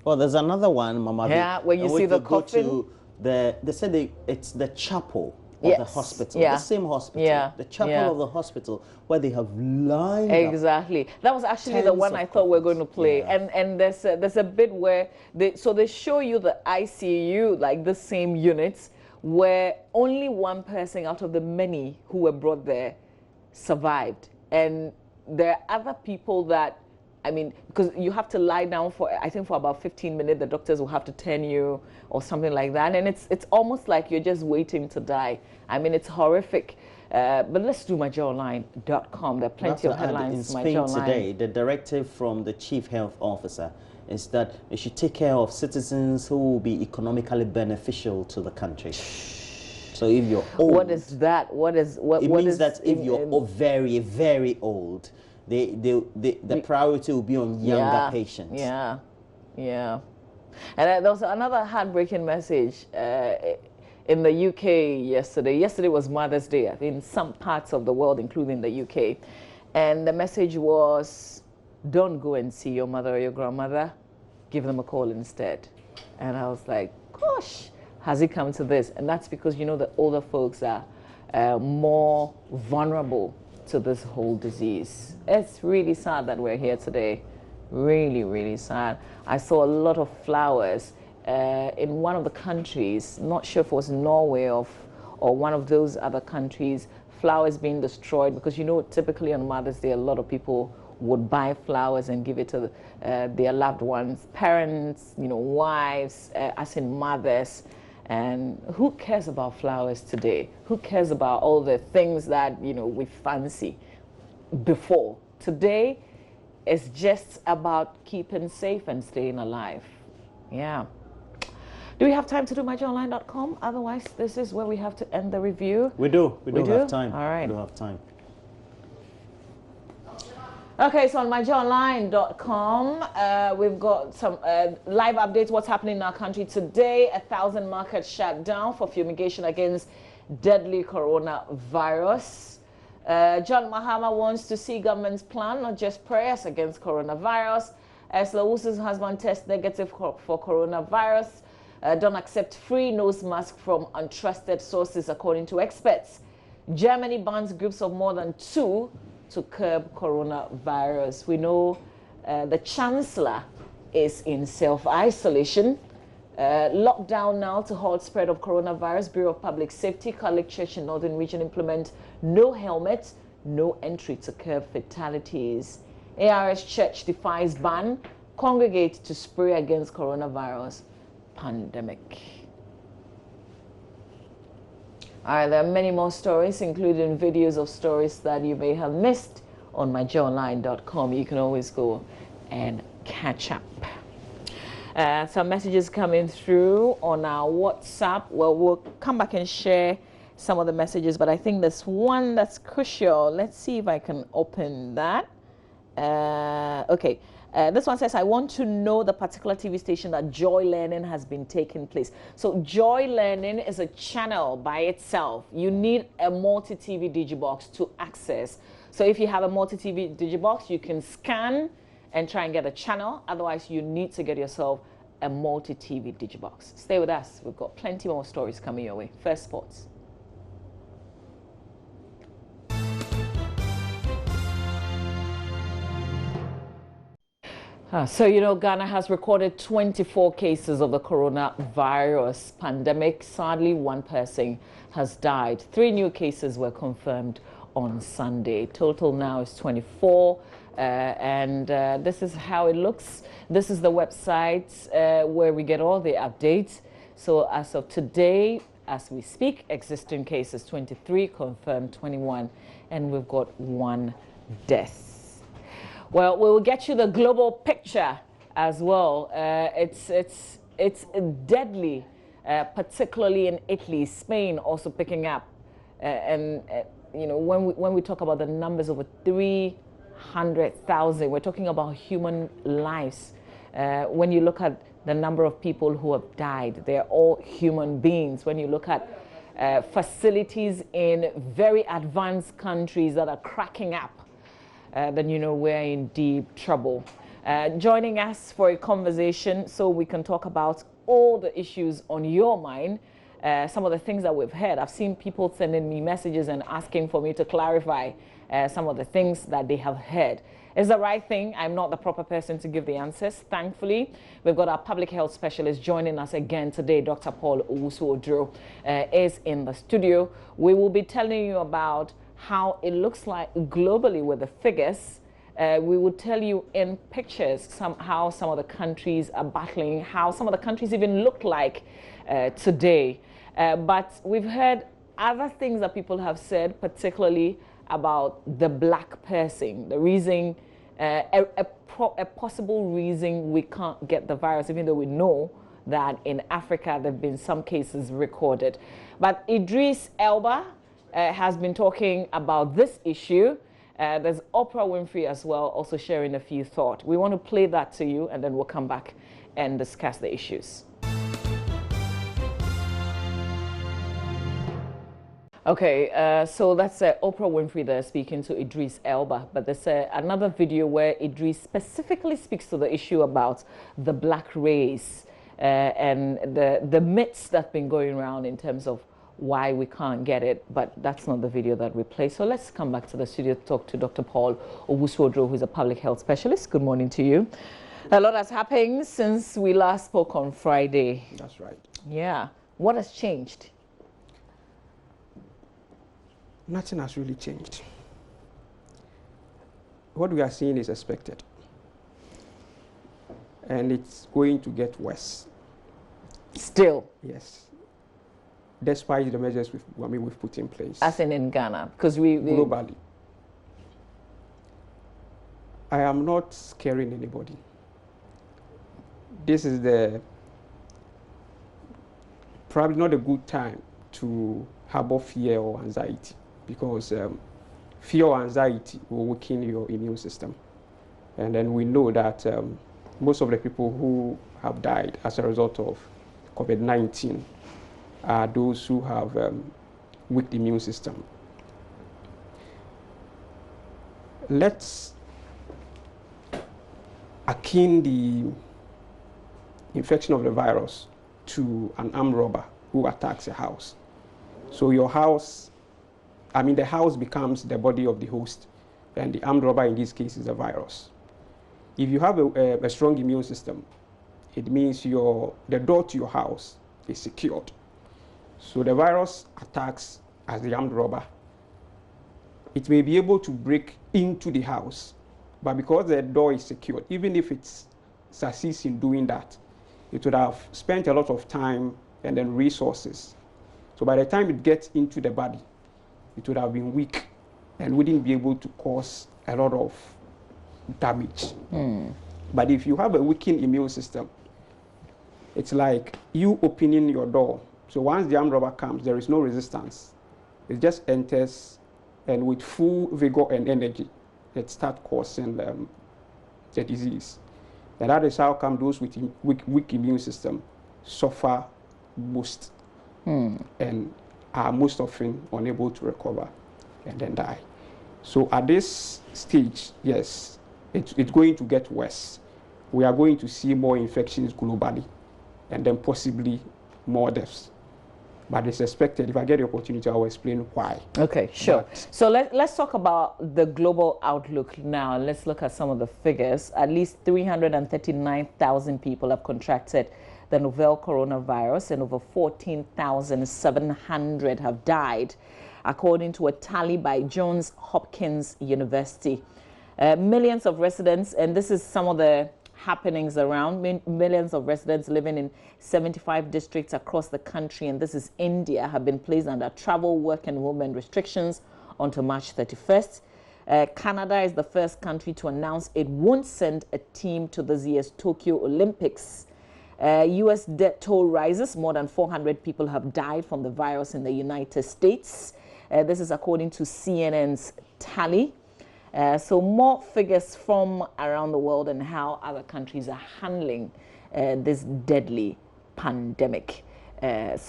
Well, there's another one, Mama. Yeah, when you see the coffin. They said it's the chapel of the hospital, the same hospital, the chapel of the hospital, where they have lined exactly. That was actually the one I thought we were going to play. And there's a bit where they show you the ICU, like the same units, where only one person out of the many who were brought there survived. And there are other people that, I mean, because you have to lie down for, I think for about 15 minutes, the doctors will have to turn you or something like that. And it's almost like you're just waiting to die. I mean, it's horrific. But let's do MyJoyOnline.com. There are plenty of headlines. In Spain today, the directive from the chief health officer is that they should take care of citizens who will be economically beneficial to the country. So if you're old... What is that? It means that if you're very, very old, the priority will be on younger patients. Yeah. And there was another heartbreaking message in the UK yesterday. Yesterday was Mother's Day in some parts of the world, including the UK. And the message was, don't go and see your mother or your grandmother. Give them a call instead. And I was like, gosh, has it come to this? And that's because, you know, the older folks are more vulnerable to this whole disease. It's really sad that we're here today. Really, really sad. I saw a lot of flowers in one of the countries, not sure if it was Norway or one of those other countries, flowers being destroyed because, you know, typically on Mother's Day, a lot of people would buy flowers and give it to their loved ones, parents, you know, wives, as in mothers. And who cares about flowers today? Who cares about all the things that, you know, we fancy before? Today, it's just about keeping safe and staying alive. Yeah. Do we have time to do MyJoyOnline.com? Otherwise, this is where we have to end the review. We do. We do have time. All right. We do have time. Okay, so on MyJoyOnline.com, we've got some live updates, what's happening in our country today. 1,000 markets shut down for fumigation against deadly coronavirus. John Mahama wants to see government's plan, not just prayers against coronavirus. Slawusi's husband tests negative for coronavirus. Don't accept free nose mask from untrusted sources, according to experts. Germany bans groups of more than 2 to curb coronavirus. We know the Chancellor is in self-isolation. Lockdown now to halt spread of coronavirus. Bureau of Public Safety, Catholic Church in Northern Region implement no helmet, no entry to curb fatalities. ARS Church defies ban. Congregate to spray against coronavirus pandemic. All right, there are many more stories, including videos of stories that you may have missed on myjoyonline.com. You can always go and catch up. Some messages coming through on our WhatsApp. Well, we'll come back and share some of the messages, but I think there's one that's crucial. Let's see if I can open that. Okay. This one says, I want to know the particular TV station that Joy Learning has been taking place. So Joy Learning is a channel by itself. You need a multi-TV digibox to access. So if you have a multi-TV digibox, you can scan and try and get a channel. Otherwise, you need to get yourself a multi-TV digibox. Stay with us. We've got plenty more stories coming your way. First, sports. So, you know, Ghana has recorded 24 cases of the coronavirus pandemic. Sadly, one person has died. 3 new cases were confirmed on Sunday. Total now is 24. This is how it looks. This is the website where we get all the updates. So as of today, as we speak, existing cases 23, confirmed 21, and we've got 1 death. Well, we will get you the global picture as well. It's deadly, particularly in Italy, Spain also picking up. You know, when we talk about the numbers, over 300,000, we're talking about human lives. When you look at the number of people who have died, they're all human beings. When you look at facilities in very advanced countries that are cracking up, then you know we're in deep trouble. Joining us for a conversation so we can talk about all the issues on your mind, some of the things that we've heard. I've seen people sending me messages and asking for me to clarify some of the things that they have heard. It's the right thing. I'm not the proper person to give the answers. Thankfully, we've got our public health specialist joining us again today. Dr. Paul Owusu-Oduro is in the studio. We will be telling you about how it looks like globally with the figures. We will tell you in pictures how some of the countries are battling, how some of the countries even look like today. But we've heard other things that people have said, particularly about the black person, the reason, a possible reason we can't get the virus, even though we know that in Africa there have been some cases recorded. But Idris Elba has been talking about this issue. There's Oprah Winfrey as well, also sharing a few thoughts. We want to play that to you, and then we'll come back and discuss the issues. Okay, so that's Oprah Winfrey there speaking to Idris Elba. But there's another video where Idris specifically speaks to the issue about the black race and the myths that's been going around in terms of why we can't get it, but that's not the video that we play. So let's come back to the studio to talk to Dr. Paul Owusu-Oduro, who is a public health specialist. Good morning to you. A lot has happened since we last spoke on Friday. That's right. Yeah. What has changed? Nothing has really changed. What we are seeing is expected. And it's going to get worse. Still? Yes. Despite the measures we've put in place. As in Ghana, because we globally. I am not scaring anybody. This is probably not a good time to harbor fear or anxiety, because fear or anxiety will weaken your immune system. And then we know that most of the people who have died as a result of COVID-19 are those who have weak immune system. Let's akin the infection of the virus to an armed robber who attacks a house. So your house, the house becomes the body of the host, and the armed robber in this case is a virus. If you have a strong immune system, it means the door to your house is secured. So the virus attacks as the armed robber. It may be able to break into the house, but because the door is secured, even if it succeeds in doing that, it would have spent a lot of time and then resources So by the time it gets into the body, it would have been weak and wouldn't be able to cause a lot of damage. But if you have a weakened immune system, it's like you opening your door. So once the armed robber comes, there is no resistance. It just enters, and with full vigor and energy, it starts causing the disease. And that is how come those with weak immune system suffer most and are most often unable to recover and then die. So at this stage, yes, it's going to get worse. We are going to see more infections globally and then possibly more deaths. But it's expected. If I get the opportunity, I will explain why. Okay, sure. So let's talk about the global outlook now. Let's look at some of the figures. At least 339,000 people have contracted the novel coronavirus and over 14,700 have died, according to a tally by Johns Hopkins University. Millions of residents, and this is some of the happenings around, millions of residents living in 75 districts across the country, and this is India, have been placed under travel, work and movement restrictions until March 31st. Canada is the first country to announce it won't send a team to this year's Tokyo Olympics. U.S. death toll rises. More than 400 people have died from the virus in the United States. This is according to CNN's tally. So more figures from around the world and how other countries are handling this deadly pandemic. I'm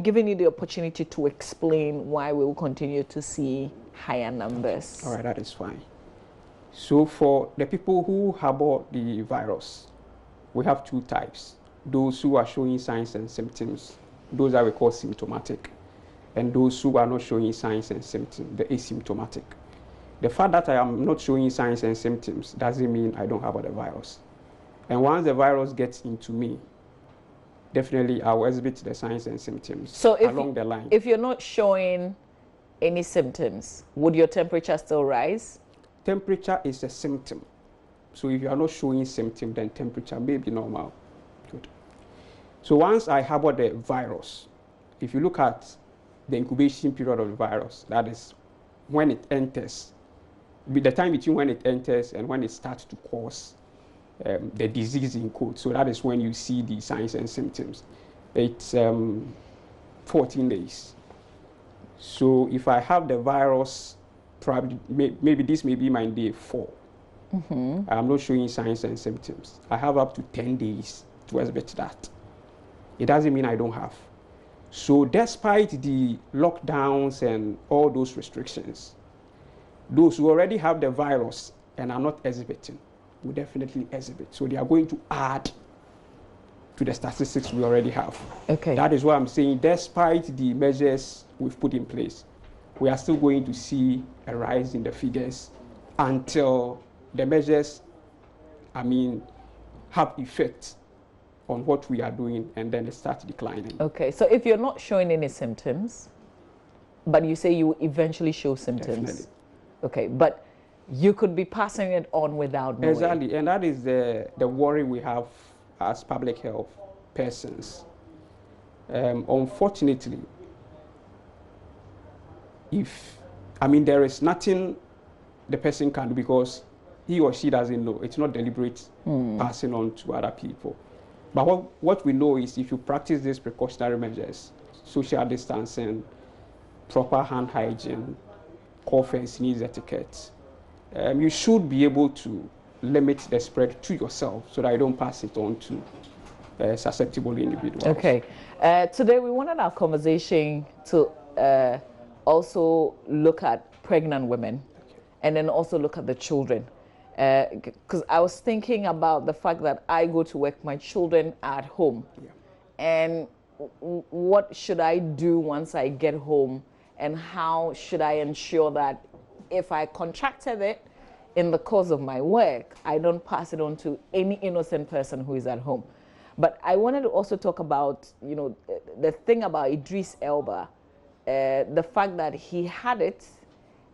giving you the opportunity to explain why we will continue to see higher numbers. All right, that is fine. So for the people who harbor the virus, we have two types. Those who are showing signs and symptoms, those that we call symptomatic, and those who are not showing signs and symptoms, the asymptomatic. The fact that I am not showing signs and symptoms doesn't mean I don't have the virus. And once the virus gets into me, definitely I will exhibit the signs and symptoms along the line. If you're not showing any symptoms, would your temperature still rise? Temperature is a symptom. So if you are not showing symptoms, then temperature may be normal. Good. So once I harbor the virus, if you look at the incubation period of the virus, that is when it enters, the time between when it enters and when it starts to cause the disease in quotes. So that is when you see the signs and symptoms. It's 14 days. So if I have the virus, probably maybe this may be my day 4. I'm not showing signs and symptoms. I have up to 10 days to exhibit that. It doesn't mean I don't have. So despite the lockdowns and all those restrictions, those who already have the virus and are not exhibiting will definitely exhibit. So they are going to add to the statistics we already have. Okay. That is why I'm saying despite the measures we've put in place, we are still going to see a rise in the figures until the measures, have effect on what we are doing, and then it starts declining. Okay, so if you're not showing any symptoms, but you say you will eventually show symptoms. Definitely. Okay, but you could be passing it on without knowing. Exactly, and that is the worry we have as public health persons. Unfortunately, there is nothing the person can do because he or she doesn't know. It's not deliberate passing on to other people. But what we know is if you practice these precautionary measures, social distancing, proper hand hygiene, cough and sneeze etiquette, you should be able to limit the spread to yourself so that you don't pass it on to susceptible individuals. Okay. Today we wanted our conversation to also look at pregnant women and then also look at the children. Because I was thinking about the fact that I go to work, my children are at home. Yeah. And what should I do once I get home? And how should I ensure that if I contracted it in the course of my work, I don't pass it on to any innocent person who is at home? But I wanted to also talk about, the thing about Idris Elba, the fact that he had it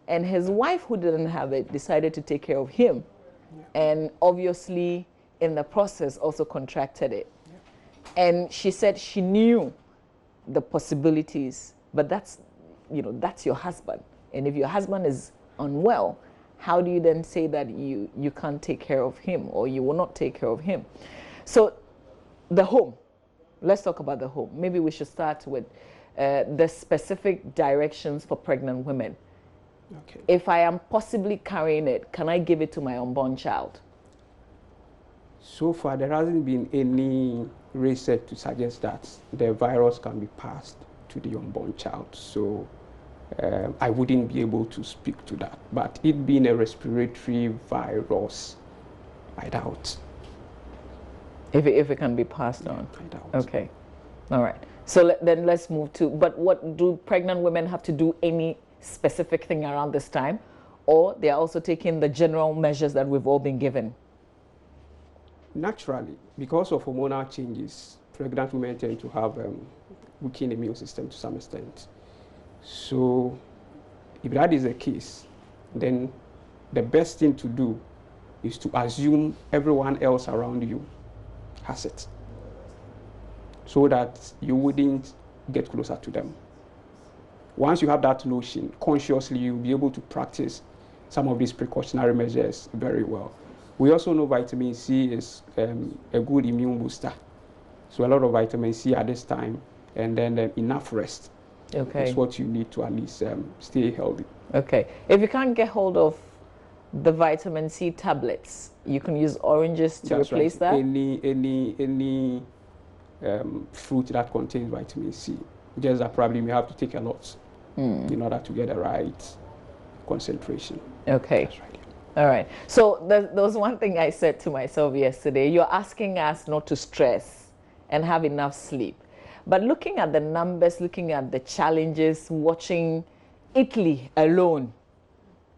and his wife, who didn't have it, decided to take care of him. Yeah. And obviously, in the process, also contracted it. Yeah. And she said she knew the possibilities, but that's, you know, that's your husband. And if your husband is unwell, how do you then say that you can't take care of him or you will not take care of him? So the home, let's talk about the home. Maybe we should start with the specific directions for pregnant women. Okay. If I am possibly carrying it, can I give it to my unborn child? So far, there hasn't been any research to suggest that the virus can be passed to the unborn child. So I wouldn't be able to speak to that. But it being a respiratory virus, I doubt. If it can be passed on? I doubt. Okay. All right. So then let's move to, but what do pregnant women have to do any specific thing around this time? Or they are also taking the general measures that we've all been given? Naturally, because of hormonal changes, pregnant women tend to have weakened immune system to some extent. So if that is the case, then the best thing to do is to assume everyone else around you has it, so that you wouldn't get closer to them. Once you have that notion, consciously you'll be able to practice some of these precautionary measures very well. We also know vitamin C is a good immune booster. So a lot of vitamin C at this time, and then enough rest. Okay. That's what you need to at least stay healthy. Okay. If you can't get hold of the vitamin C tablets, you can use oranges to replace that? Any fruit that contains vitamin C. Just that probably you have to take a lot in order to get the right concentration. Okay. That's right. All right. So there was one thing I said to myself yesterday. You're asking us not to stress and have enough sleep. But looking at the numbers, looking at the challenges, watching Italy alone,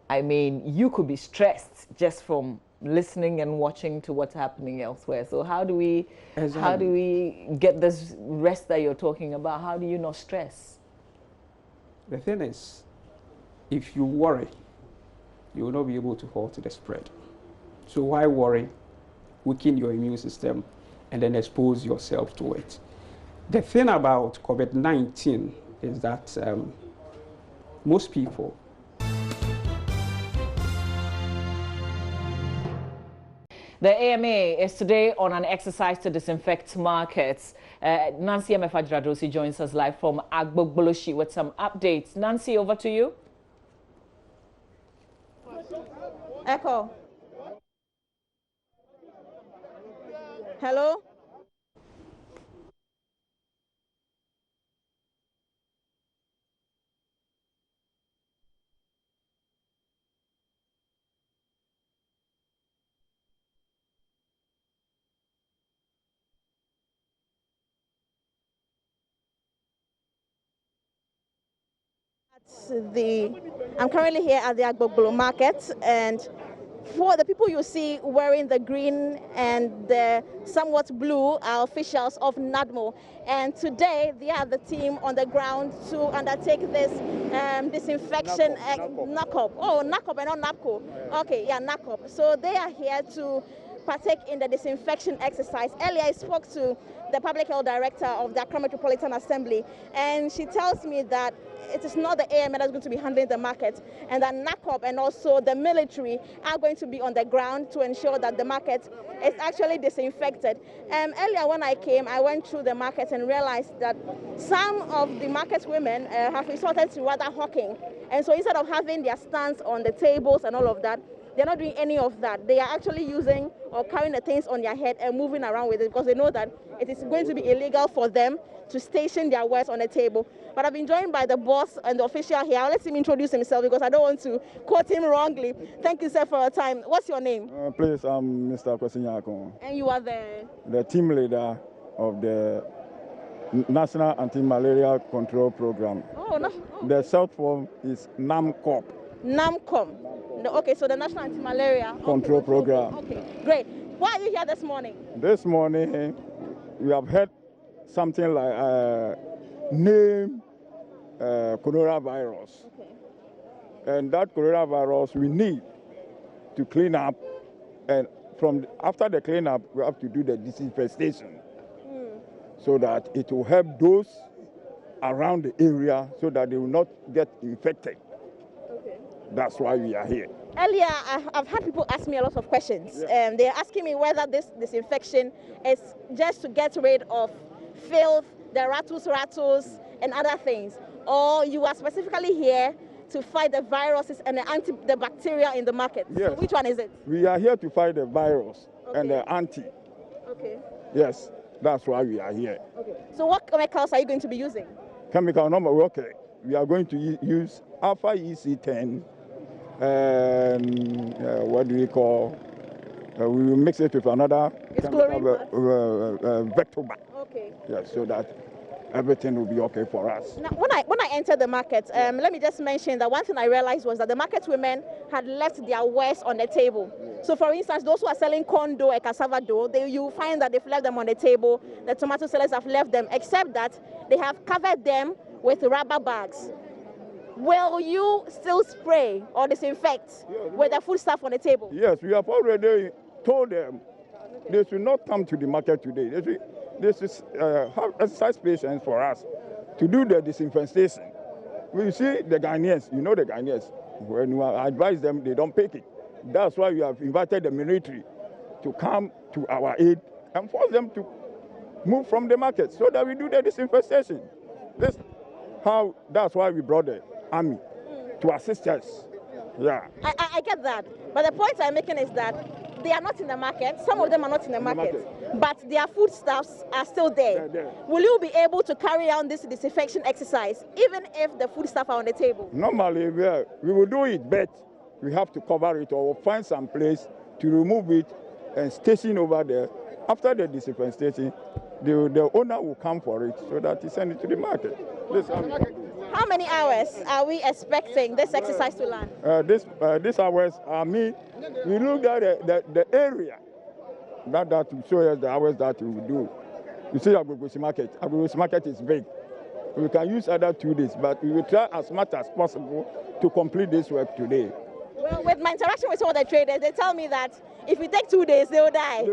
I mean, you could be stressed just from listening and watching to what's happening elsewhere. So how do we get this rest that you're talking about? How do you not stress? The thing is, if you worry, you will not be able to halt the spread. So why worry? Weaken your immune system and then expose yourself to it. The thing about COVID-19 is that most people The AMA is today on an exercise to disinfect markets. Nancy Emefajradosi joins us live from Agbogboloshi with some updates. Nancy, over to you. Echo. Hello? I'm currently here at the Agbogbolo market, and for the people you see wearing the green and the somewhat blue are officials of NADMO, and today they are the team on the ground to undertake this disinfection. NACOP. Oh, NACOP and not NAPCO. Okay, yeah, NACOP. So they are here to partake in the disinfection exercise. Earlier I spoke to the public health director of the Accra Metropolitan Assembly, and she tells me that it is not the AMA that's going to be handling the market, and that NACOP and also the military are going to be on the ground to ensure that the market is actually disinfected. Earlier when I came, I went through the market and realized that some of the market women have resorted to rather hawking, and so instead of having their stands on the tables and all of that, they're not doing any of that. They are actually using or carrying the things on their head and moving around with it because they know that it is going to be illegal for them to station their wares on the table. But I've been joined by the boss and the official here. I'll let him introduce himself because I don't want to quote him wrongly. Thank you, sir, for your time. What's your name? Please, I'm Mr. Kwesinyako. And you are the team leader of the National Anti-Malaria Control Program. Oh, no. Oh. The short form is NAMCOP. NAMCOP. Okay, so the National Anti-Malaria Control Program. Okay, great. Why are you here this morning? This morning, we have heard something like name coronavirus. Okay. And that coronavirus we need to clean up, and after the cleanup, we have to do the disinfestation so that it will help those around the area so that they will not get infected. Okay. That's why we are here. Earlier, I've had people ask me a lot of questions. They're asking me whether this disinfection is just to get rid of filth, the rattles, and other things, or you are specifically here to fight the viruses and the bacteria in the market. Yes. So which one is it? We are here to fight the virus and the anti. Okay. Yes, that's why we are here. Okay. So what chemicals are you going to be using? Chemical number, okay. We are going to use alpha EC10 and what do we call? We will mix it with another Vectobac. Okay. Yes, so that everything will be okay for us. Now, when I entered the market, let me just mention that one thing I realized was that the market women had left their wares on the table. So, for instance, those who are selling corn dough and cassava dough, you find that they've left them on the table. The tomato sellers have left them, except that they have covered them with rubber bags. Will you still spray or disinfect with the food stuff on the table? Yes, we have already told them they should not come to the market today. This is have exercise patience for us to do the disinfestation. We see the Ghanaians, you know the Ghanaians, when you advise them, they don't pick it. That's why we have invited the military to come to our aid and force them to move from the market so that we do the disinfestation. That's why we brought the army to assist us. Yeah. I get that. But the point I'm making is that they are not in the market. Some of them are not in the market. But their foodstuffs are still there. Will you be able to carry on this disinfection exercise even if the foodstuff are on the table? Normally, we will do it, but we have to cover it or find some place to remove it and station over there. After the disinfection, the owner will come for it so that he send it to the market. How many hours are we expecting this exercise to last? These hours, we look at the area that will show us the hours that we will do. You see Agbogbloshie Market. Agbogbloshie Market is big. We can use other 2 days, but we will try as much as possible to complete this work today. Well, with my interaction with some of the traders, they tell me that if we take 2 days, they will die.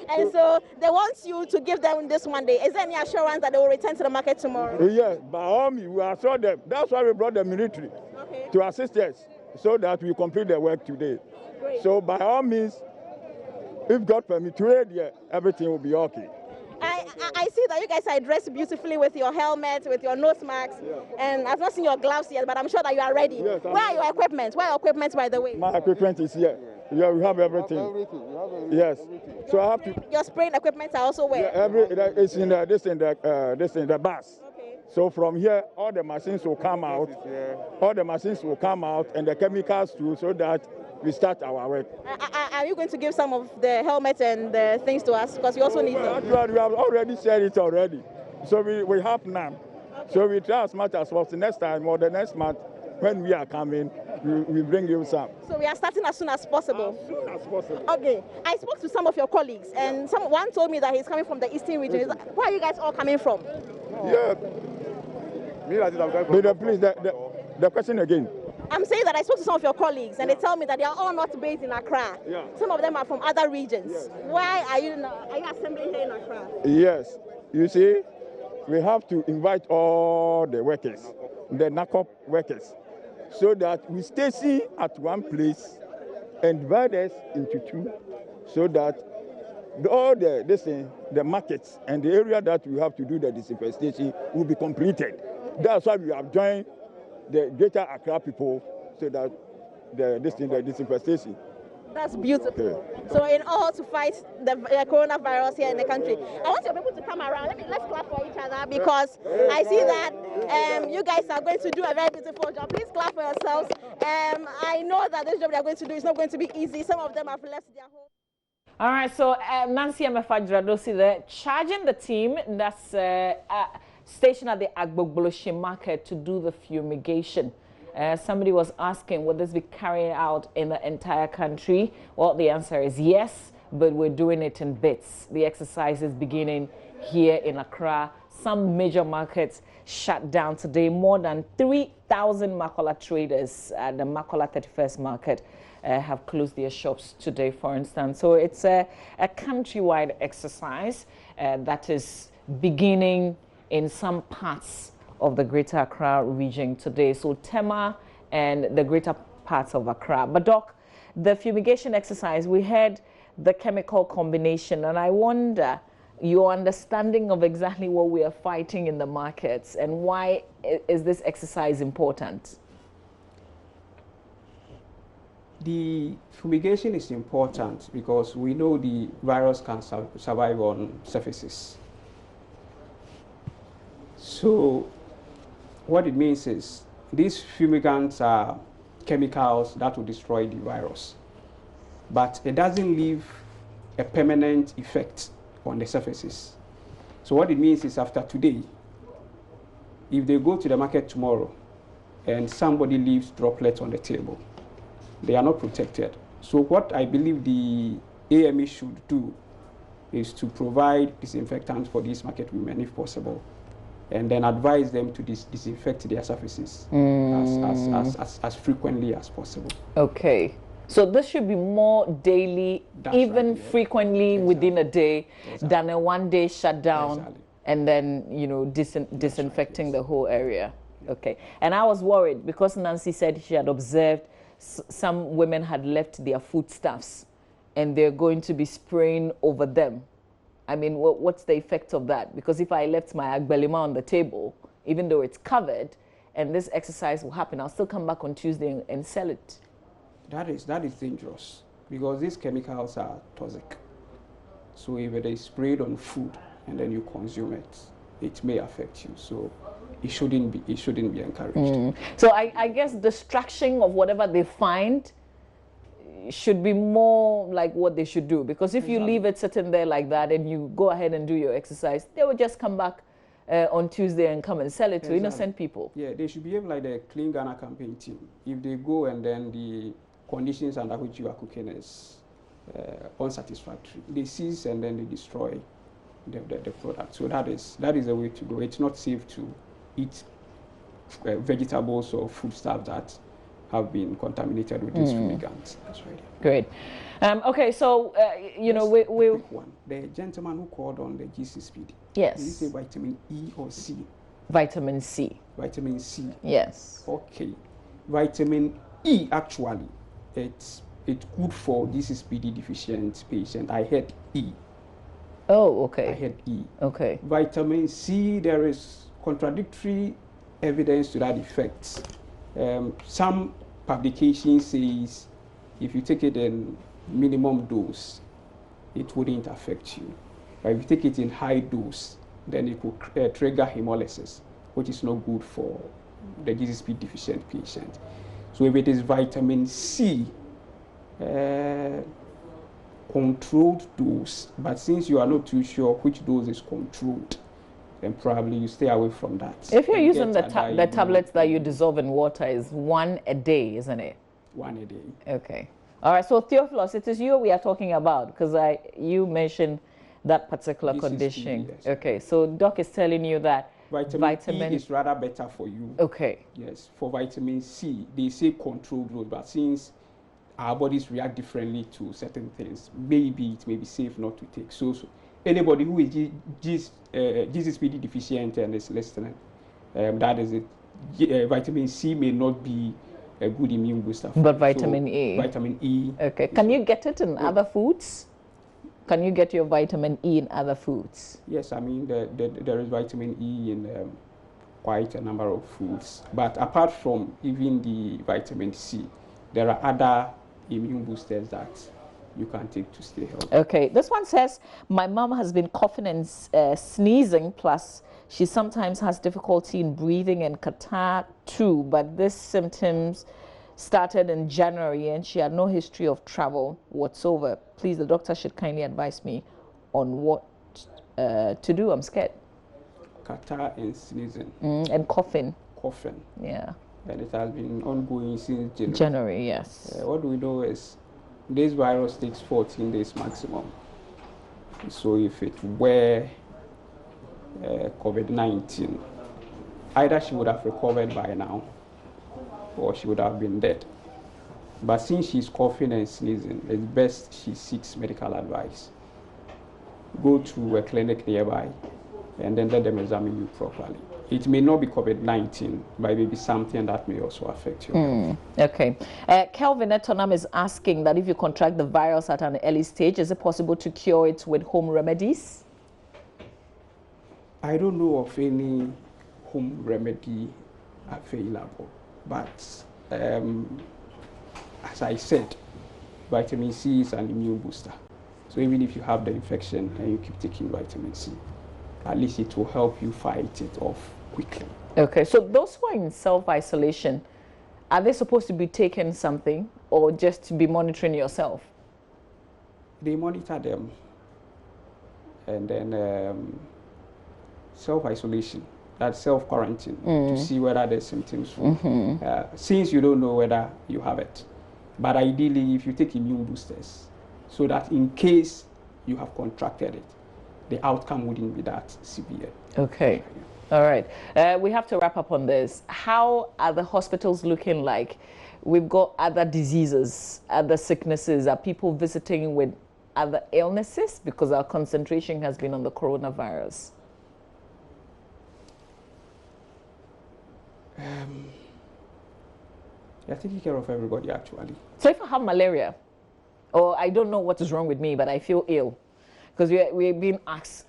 And so they want you to give them this one day. Is there any assurance that they will return to the market tomorrow? Yes, by all means, we assure them. That's why we brought the military to assist us so that we complete the work today. Great. So by all means, if God permits, today, everything will be okay. I see that you guys are dressed beautifully with your helmet, with your nose masks, and I've not seen your gloves yet, but I'm sure that you are ready. Yes, Where are your equipment? Where are your equipment, by the way? My equipment is here. Yeah, we have everything. Yes. So I have to. Your spraying equipment are also where? Yeah, it's in the bus. Okay. So from here, all the machines will come out. All the machines will come out, and the chemicals too, so that we start our work. Are you going to give some of the helmets and the things to us? Because we also need them. We have already shared it already. So we have none. Okay. So we try as much as possible. Next time or the next month, when we are coming, we bring you some. So we are starting as soon as possible? As soon as possible. Okay. I spoke to some of your colleagues, and one told me that he's coming from the eastern region. Where are you guys all coming from? Yeah. Please, the question again. I'm saying that I spoke to some of your colleagues, and they tell me that they are all not based in Accra. Yeah. Some of them are from other regions. Yeah. Why are you assembling here in Accra? Yes. You see, we have to invite all the workers, the NACOP workers, so that we stay at one place and divide us into 2, so that all the markets and the area that we have to do the disinfestation will be completed. That's why we have joined the Greater Accra people, so that the disinfestation. That's beautiful. Okay. So in order to fight the coronavirus here in the country, I want your people to come around. Let's clap for each other, because I see that you guys are going to do a very beautiful job. Please clap for yourselves. I know that this job they are going to do is not going to be easy. Some of them have left their home. All right, so Nancy Amefajradosi there, charging the team that's stationed at the Agbogbloshie Market to do the fumigation. Somebody was asking, will this be carried out in the entire country? Well, the answer is yes, but we're doing it in bits. The exercise is beginning here in Accra. Some major markets shut down today. More than 3,000 Makola traders at the Makola 31st Market have closed their shops today, for instance. So it's a countrywide exercise that is beginning in some parts of the Greater Accra region today. So Tema and the greater parts of Accra. But Doc, the fumigation exercise, we had the chemical combination, and I wonder your understanding of exactly what we are fighting in the markets and why is this exercise important? The fumigation is important because we know the virus can survive on surfaces. So what it means is these fumigants are chemicals that will destroy the virus, but it doesn't leave a permanent effect on the surfaces. So what it means is after today, if they go to the market tomorrow and somebody leaves droplets on the table, they are not protected. So what I believe the AME should do is to provide disinfectants for these market women if possible, and then advise them to disinfect their surfaces as frequently as possible. Okay. So this should be more daily, even frequently within a day, than a one-day shutdown and then, you know, disinfecting the whole area. Okay. And I was worried because Nancy said she had observed some women had left their foodstuffs and they're going to be spraying over them. I mean, what's the effect of that? Because if I left my agbelima on the table, even though it's covered, and this exercise will happen, I'll still come back on Tuesday and sell it. That is dangerous because these chemicals are toxic. So if it is sprayed on food and then you consume it, it may affect you. So it shouldn't be encouraged. So I guess the structuring of whatever they find should be more like what they should do, because if you leave it sitting there like that and you go ahead and do your exercise, they will just come back on Tuesday and come and sell it to innocent people. Yeah, they should behave like the Clean Ghana campaign team. If they go and then the conditions under which you are cooking is unsatisfactory, they seize and then they destroy the product. So that is the way to go. It's not safe to eat vegetables or foodstuffs that have been contaminated with these fumigants. That's right. Great. Okay, so you know, the gentleman who called on the GCSPD. Yes. Did he say vitamin E or C? Vitamin C. Vitamin C. Yes. Okay. Vitamin E, actually, it's good for GCSPD deficient patient. I had E. Oh, okay. I had E. Okay. Vitamin C, there is contradictory evidence to that effect. Some publication says if you take it in minimum dose, it wouldn't affect you. But if you take it in high dose, then it could trigger hemolysis, which is not good for the GCSP deficient patient. So if it is vitamin C, controlled dose, but since you are not too sure which dose is controlled, then probably you stay away from that. If you're using the tablets that you dissolve in water, is 1 a day, isn't it? 1 a day. Okay. All right. So Theophilus, it is you we are talking about, because you mentioned that particular condition. Yes. Okay. So Doc is telling you that vitamin E is rather better for you. Okay. Yes. For vitamin C, they say controlled dose, but since our bodies react differently to certain things, maybe it may be safe not to take. So anybody who is GCSPD deficient and is listening, that is it. Vitamin C may not be a good immune booster. But vitamin E. Vitamin E. Okay. Can you get it in other foods? Can you get your vitamin E in other foods? Yes, I mean there is vitamin E in quite a number of foods. But apart from even the vitamin C, there are other immune boosters that you can take to stay healthy. Okay, this one says, my mom has been coughing and sneezing, plus she sometimes has difficulty in breathing and catarrh too, but these symptoms started in January and she had no history of travel whatsoever. Please, the doctor should kindly advise me on what to do. I'm scared. Catarrh and sneezing. And coughing. Coughing. Yeah. And it has been ongoing since January. January, yes. What we know is this virus takes 14 days maximum. So if it were COVID-19, either she would have recovered by now or she would have been dead. But since she's coughing and sneezing, it's best she seeks medical advice. Go to a clinic nearby and then let them examine you properly. It may not be COVID-19, but it may be something that may also affect your health. Okay. Kelvin Etonam is asking that if you contract the virus at an early stage, is it possible to cure it with home remedies? I don't know of any home remedy available, but as I said, vitamin C is an immune booster. So even if you have the infection and you keep taking vitamin C, at least it will help you fight it off quickly. Okay, so those who are in self-isolation, are they supposed to be taking something or just to be monitoring yourself? They monitor them, and then self-isolation, that's self-quarantine, to see whether there's symptoms. Since you don't know whether you have it. But ideally, if you take immune boosters, so that in case you have contracted it, the outcome wouldn't be that severe. Okay. All right. We have to wrap up on this. How are the hospitals looking like? We've got other diseases, other sicknesses. Are people visiting with other illnesses? Because our concentration has been on the coronavirus. They're taking care of everybody, actually. So if I have malaria, or I don't know what is wrong with me, but I feel ill, because we're being asked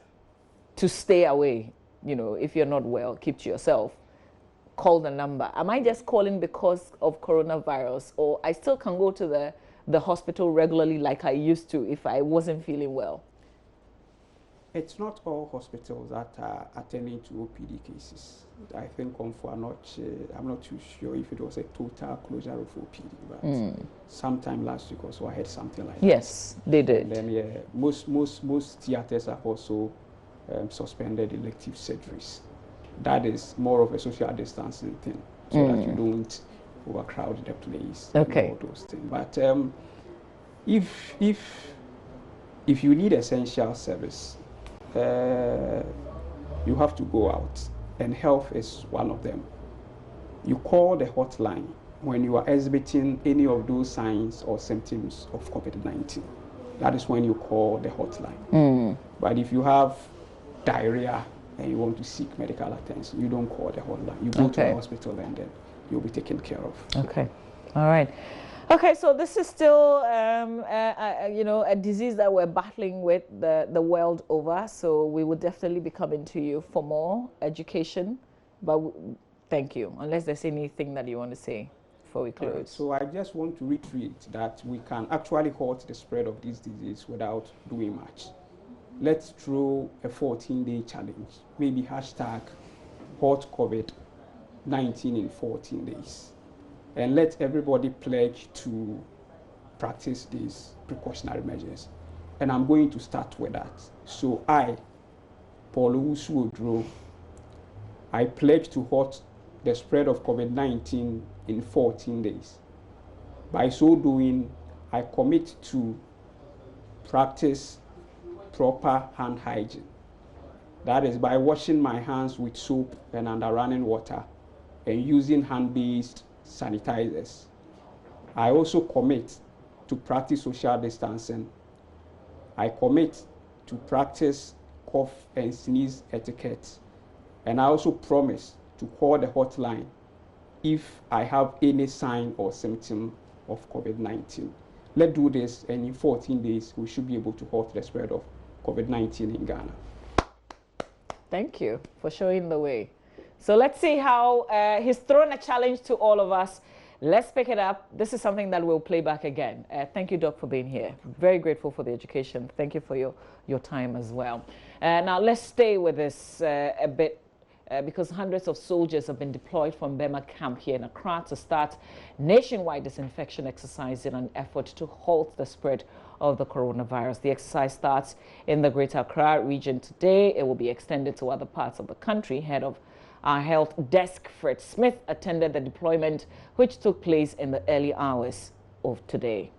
to stay away. You know, if you're not well, keep to yourself. Call the number. Am I just calling because of coronavirus, or I still can go to the hospital regularly like I used to if I wasn't feeling well? It's not all hospitals that are attending to OPD cases. I think I'm not too sure if it was a total closure of OPD, but sometime last week also I heard something like that. Yes, they did. And then yeah, most theaters have also suspended elective surgeries. That is more of a social distancing thing, so that you don't overcrowd the place. Okay. And all those things. But if you need essential service, you have to go out, and health is one of them. You call the hotline when you are exhibiting any of those signs or symptoms of COVID-19. That is when you call the hotline. But if you have diarrhea and you want to seek medical attention, you don't call the hotline. You go to the hospital, and then you'll be taken care of. Okay. All right. Okay, so this is still, you know, a disease that we're battling with the world over. So we will definitely be coming to you for more education. But thank you. Unless there's anything that you want to say before we close. So I just want to reiterate that we can actually halt the spread of this disease without doing much. Let's throw a 14-day challenge. Maybe hashtag halt COVID-19 in 14 days. And let everybody pledge to practice these precautionary measures. And I'm going to start with that. So I, Paul Owusu-Oduro, I pledge to halt the spread of COVID-19 in 14 days. By so doing, I commit to practice proper hand hygiene. That is by washing my hands with soap and under running water and using hand-based sanitizers. I also commit to practice social distancing. I commit to practice cough and sneeze etiquette. And I also promise to call the hotline if I have any sign or symptom of COVID-19. Let's do this, and in 14 days, we should be able to halt the spread of COVID-19 in Ghana. Thank you for showing the way. So let's see how he's thrown a challenge to all of us. Let's pick it up. This is something that we'll play back again. Thank you, Doc, for being here. Very grateful for the education. Thank you for your time as well. Now, let's stay with this a bit because hundreds of soldiers have been deployed from Bema camp here in Accra to start nationwide disinfection exercise in an effort to halt the spread of the coronavirus. The exercise starts in the Greater Accra region today. It will be extended to other parts of the country. Head of our health desk, Fred Smith, attended the deployment, which took place in the early hours of today.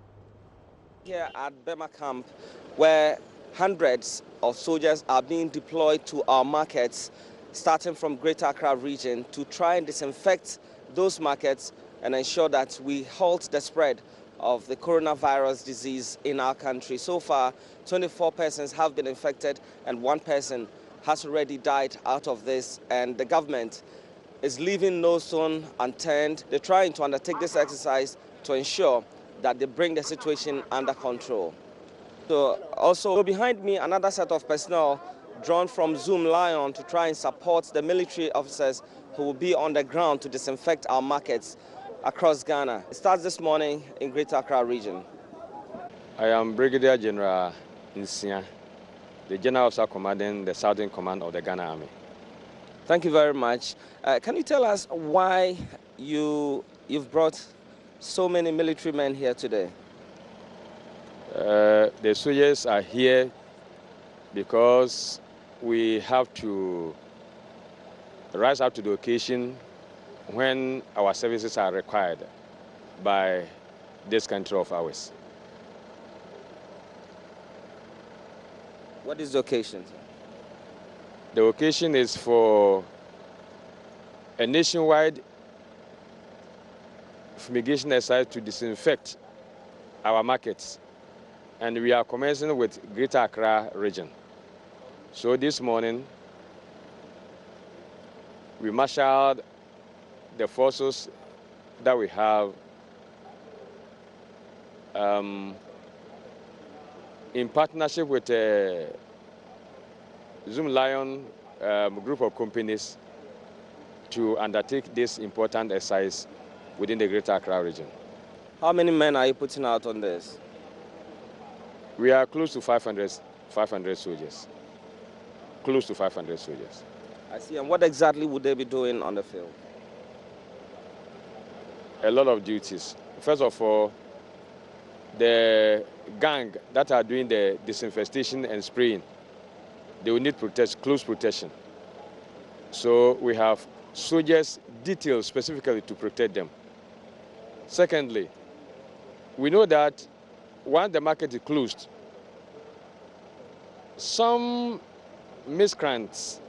Here at Bema camp, where hundreds of soldiers are being deployed to our markets, starting from Greater Accra region, to try and disinfect those markets and ensure that we halt the spread of the coronavirus disease in our country. So far, 24 persons have been infected and 1 person has already died out of this, and the government is leaving no stone unturned. They're trying to undertake this exercise to ensure that they bring the situation under control. So also behind me, another set of personnel drawn from Zoom Lion to try and support the military officers who will be on the ground to disinfect our markets across Ghana. It starts this morning in Greater Accra region. I am Brigadier General Nsia, the General Officer commanding the Southern Command of the Ghana Army. Thank you very much. Can you tell us why you've brought so many military men here today? The soldiers are here because we have to rise up to the occasion when our services are required by this country of ours. What is the occasion? The occasion is for a nationwide fumigation exercise to disinfect our markets, and we are commencing with Greater Accra region. So this morning, we marshaled the forces that we have in partnership with Zoom Lion group of companies to undertake this important exercise within the Greater Accra region. How many men are you putting out on this? We are close to 500 soldiers. Close to 500 soldiers. I see. And what exactly would they be doing on the field? A lot of duties. First of all, the gang that are doing the disinfestation and spraying, they will need close protection. So we have soldiers detailed specifically to protect them. Secondly, we know that once the market is closed, some miscreants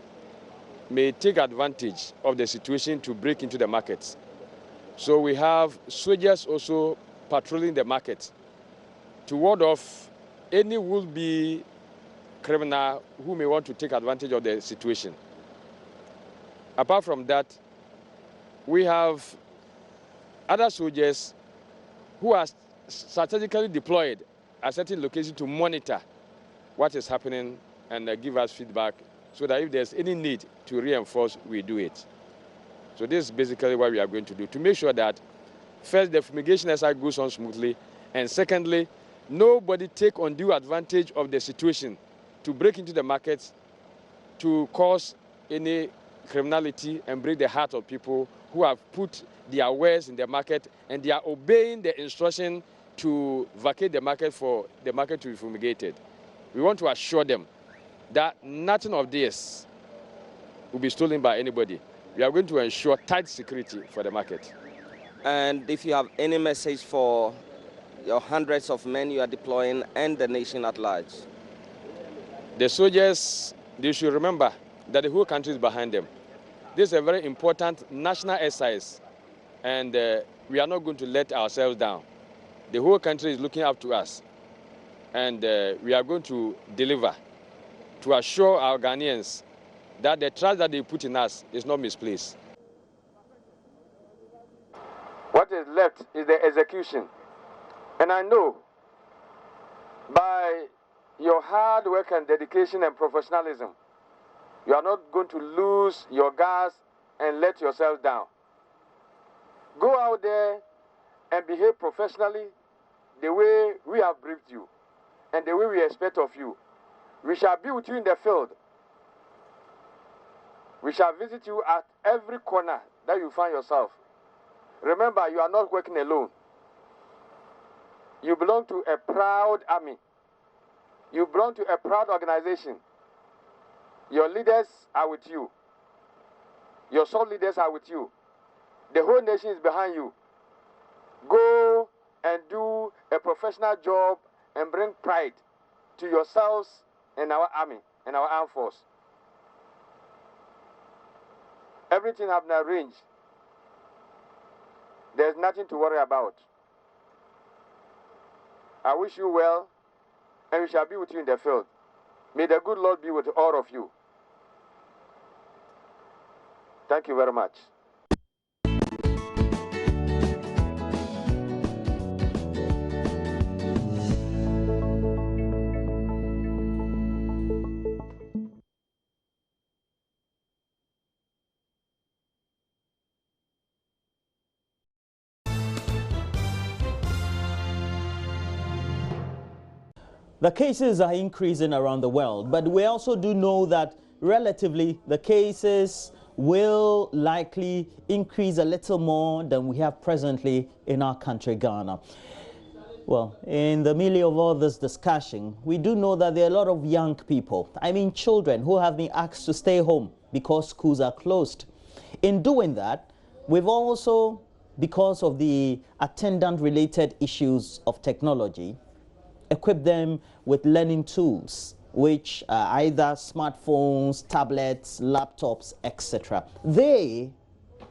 may take advantage of the situation to break into the markets. So we have soldiers also patrolling the market to ward off any would-be criminal who may want to take advantage of the situation. Apart from that, we have other soldiers who are strategically deployed at certain locations to monitor what is happening and give us feedback so that if there's any need to reinforce, we do it. So this is basically what we are going to do, to make sure that first, the fumigation exercise goes on smoothly, and secondly, nobody take undue advantage of the situation to break into the markets, to cause any criminality and break the heart of people who have put their wares in the market and they are obeying the instruction to vacate the market for the market to be fumigated. We want to assure them that nothing of this will be stolen by anybody. We are going to ensure tight security for the market. And if you have any message for your hundreds of men you are deploying and the nation at large? The soldiers, they should remember that the whole country is behind them. This is a very important national exercise, and we are not going to let ourselves down. The whole country is looking up to us, and we are going to deliver to assure our Ghanaians that the trust that they put in us is not misplaced. What is left is the execution. And I know by your hard work and dedication and professionalism, you are not going to lose your gas and let yourself down. Go out there and behave professionally the way we have briefed you and the way we expect of you. We shall be with you in the field. We shall visit you at every corner that you find yourself. Remember, you are not working alone. You belong to a proud army. You belong to a proud organization. Your leaders are with you. Your sole leaders are with you. The whole nation is behind you. Go and do a professional job and bring pride to yourselves and our army and our armed force. Everything has been arranged. There's nothing to worry about. I wish you well, and we shall be with you in the field. May the good Lord be with all of you. Thank you very much. The cases are increasing around the world, but we also do know that relatively the cases will likely increase a little more than we have presently in our country, Ghana. Well, in the middle of all this discussion, we do know that there are a lot of young people, I mean children, who have been asked to stay home because schools are closed. In doing that, we've also, because of the attendant-related issues of technology, equip them with learning tools, which are either smartphones, tablets, laptops, etc. They,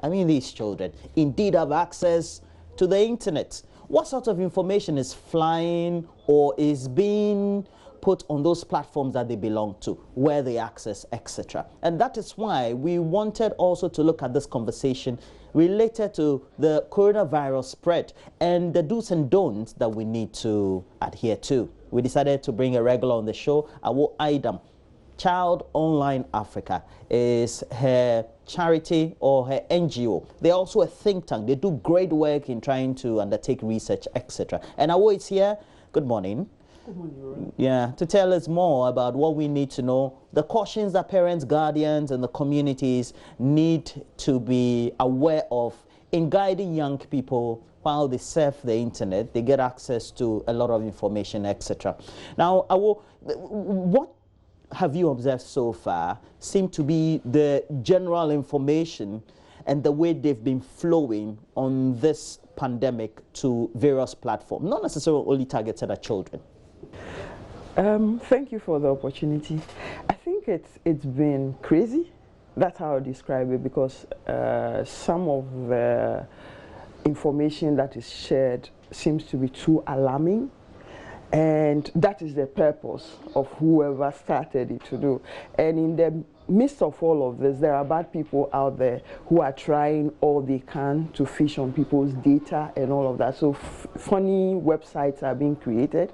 I mean these children, indeed have access to the internet. What sort of information is flying or is being put on those platforms that they belong to, where they access, etc. And that is why we wanted also to look at this conversation related to the coronavirus spread and the do's and don'ts that we need to adhere to. We decided to bring a regular on the show, Awo Aidam. Child Online Africa is her charity or her NGO. They're also a think tank. They do great work in trying to undertake research, etc. And Awo is here. Good morning. Good morning. Yeah, to tell us more about what we need to know, the cautions that parents, guardians, and the communities need to be aware of in guiding young people while they surf the internet. They get access to a lot of information, etc. Now, Awo, what have you observed so far seem to be the general information and the way they've been flowing on this pandemic to various platforms, not necessarily only targeted at children? Thank you for the opportunity. I think it's been crazy. That's how I describe it, because some of the information that is shared seems to be too alarming, and that is the purpose of whoever started it to do. And in the midst of all of this, there are bad people out there who are trying all they can to fish on people's data and all of that. So funny websites are being created,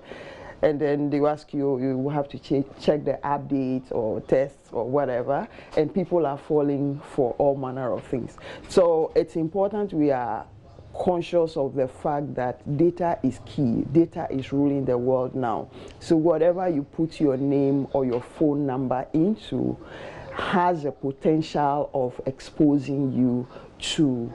and then they ask you, you have to check the updates or tests or whatever, and people are falling for all manner of things. So it's important we are conscious of the fact that data is key. Data is ruling the world now. So whatever you put your name or your phone number into has a potential of exposing you to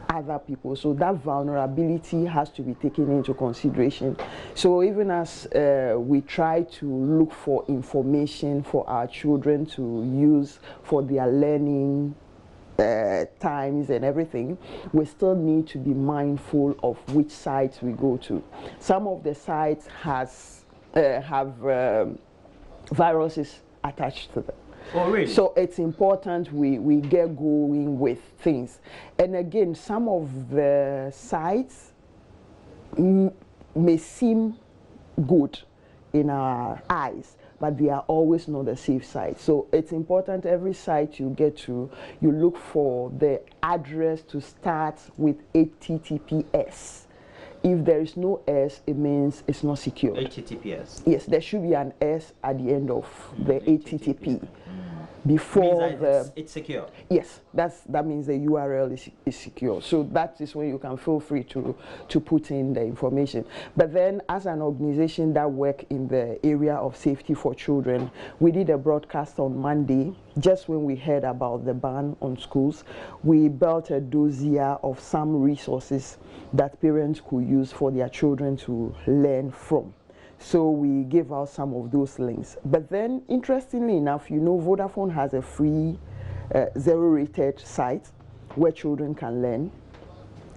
other people. So that vulnerability has to be taken into consideration. So even as we try to look for information for our children to use for their learning times and everything, we still need to be mindful of which sites we go to. Some of the sites have viruses attached to them. Oh, really? So it's important we get going with things. And again, some of the sites may seem good in our eyes, but they are always not the safe site. So it's important every site you get to, you look for the address to start with HTTPS. If there is no S, it means it's not secure. HTTPS? Yes, there should be an S at the end of the HTTP. Before it's secure. Yes, that means the URL is secure. So that is when you can feel free to put in the information. But then, as an organization that work in the area of safety for children, we did a broadcast on Monday. Just when we heard about the ban on schools, we built a dossier of some resources that parents could use for their children to learn from. So we gave out some of those links. But then, interestingly enough, you know, Vodafone has a free zero-rated site where children can learn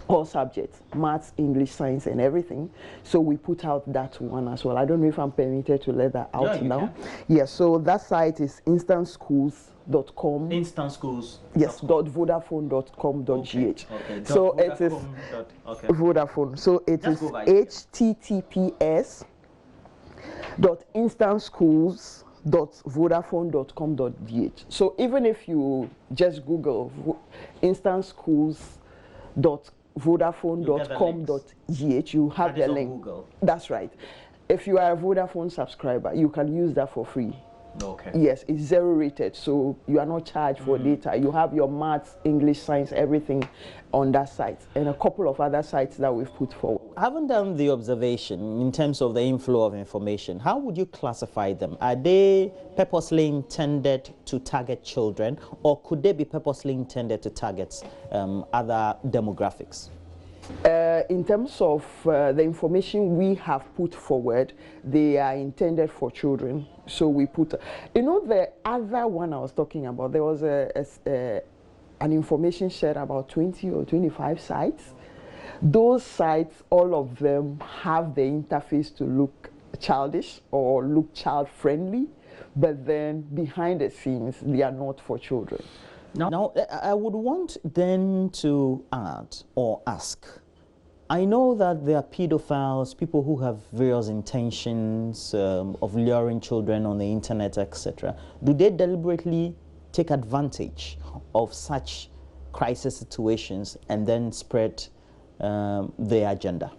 all subjects, maths, English, science, and everything. So we put out that one as well. I don't know if I'm permitted to let that out now. Yeah, so that site is instantschools.com. Instant schools. Yes, .vodafone.com.gh. Okay. So it is Vodafone. So it is HTTPS.instantschools.com instanceschools.vodafone.com.gh. So even if you just Google instanceschools.vodafone.com.gh, you have the link. Google. That's right. If you are a Vodafone subscriber, you can use that for free. Okay. Yes, it's 0 rated, so you are not charged for data. You have your maths, English, science, everything on that site, and a couple of other sites that we've put forward. I haven't done the observation in terms of the inflow of information. How would you classify them? Are they purposely intended to target children, or could they be purposely intended to target other demographics? In terms of the information we have put forward, they are intended for children. So we put, you know, the other one I was talking about, there was an information shared about 20 or 25 sites. Those sites, all of them have the interface to look childish or look child-friendly, but then behind the scenes, they are not for children. Now, I would want then to add or ask, I know that there are pedophiles, people who have various intentions of luring children on the internet, etc. Do they deliberately take advantage of such crisis situations and then spread their agenda?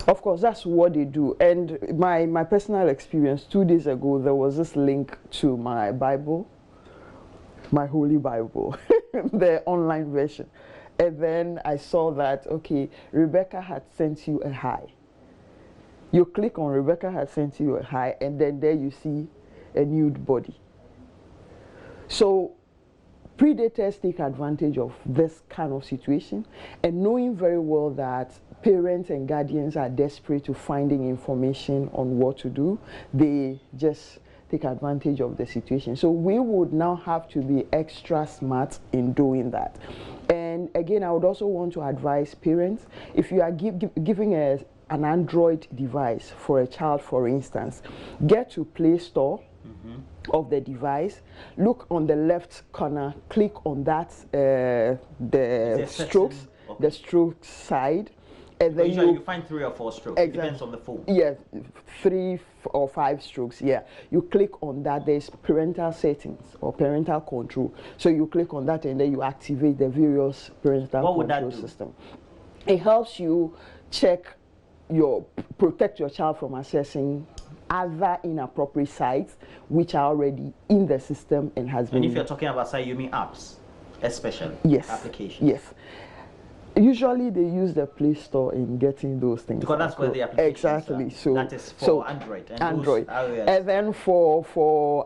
Of course, that's what they do. And my personal experience, 2 days ago, there was this link to my Bible, my Holy Bible, the online version. And then I saw that, okay, Rebecca had sent you a hi. You click on Rebecca had sent you a hi, and then there you see a nude body. So predators take advantage of this kind of situation, and knowing very well that parents and guardians are desperate to finding information on what to do, they just take advantage of the situation. So we would now have to be extra smart in doing that. And again, I would also want to advise parents, if you are giving an Android device for a child, for instance, get to Play Store of the device, look on the left corner, click on that, the strokes, the strokes side, and then usually you find 3 or 4 strokes. Exactly. It depends on the phone. Yes, 3 or 5 strokes. Yeah, you click on that. There's parental settings or parental control. So you click on that, and then you activate the various parental control system. It helps you protect your child from accessing other inappropriate sites which are already in the system and has been. And if you're talking about sites, you mean apps, especially? Yes. Applications. Yes. Usually they use the Play Store in getting those things. Because that's where the applications exactly. are. So that is for Android. And Android. iOS. And then for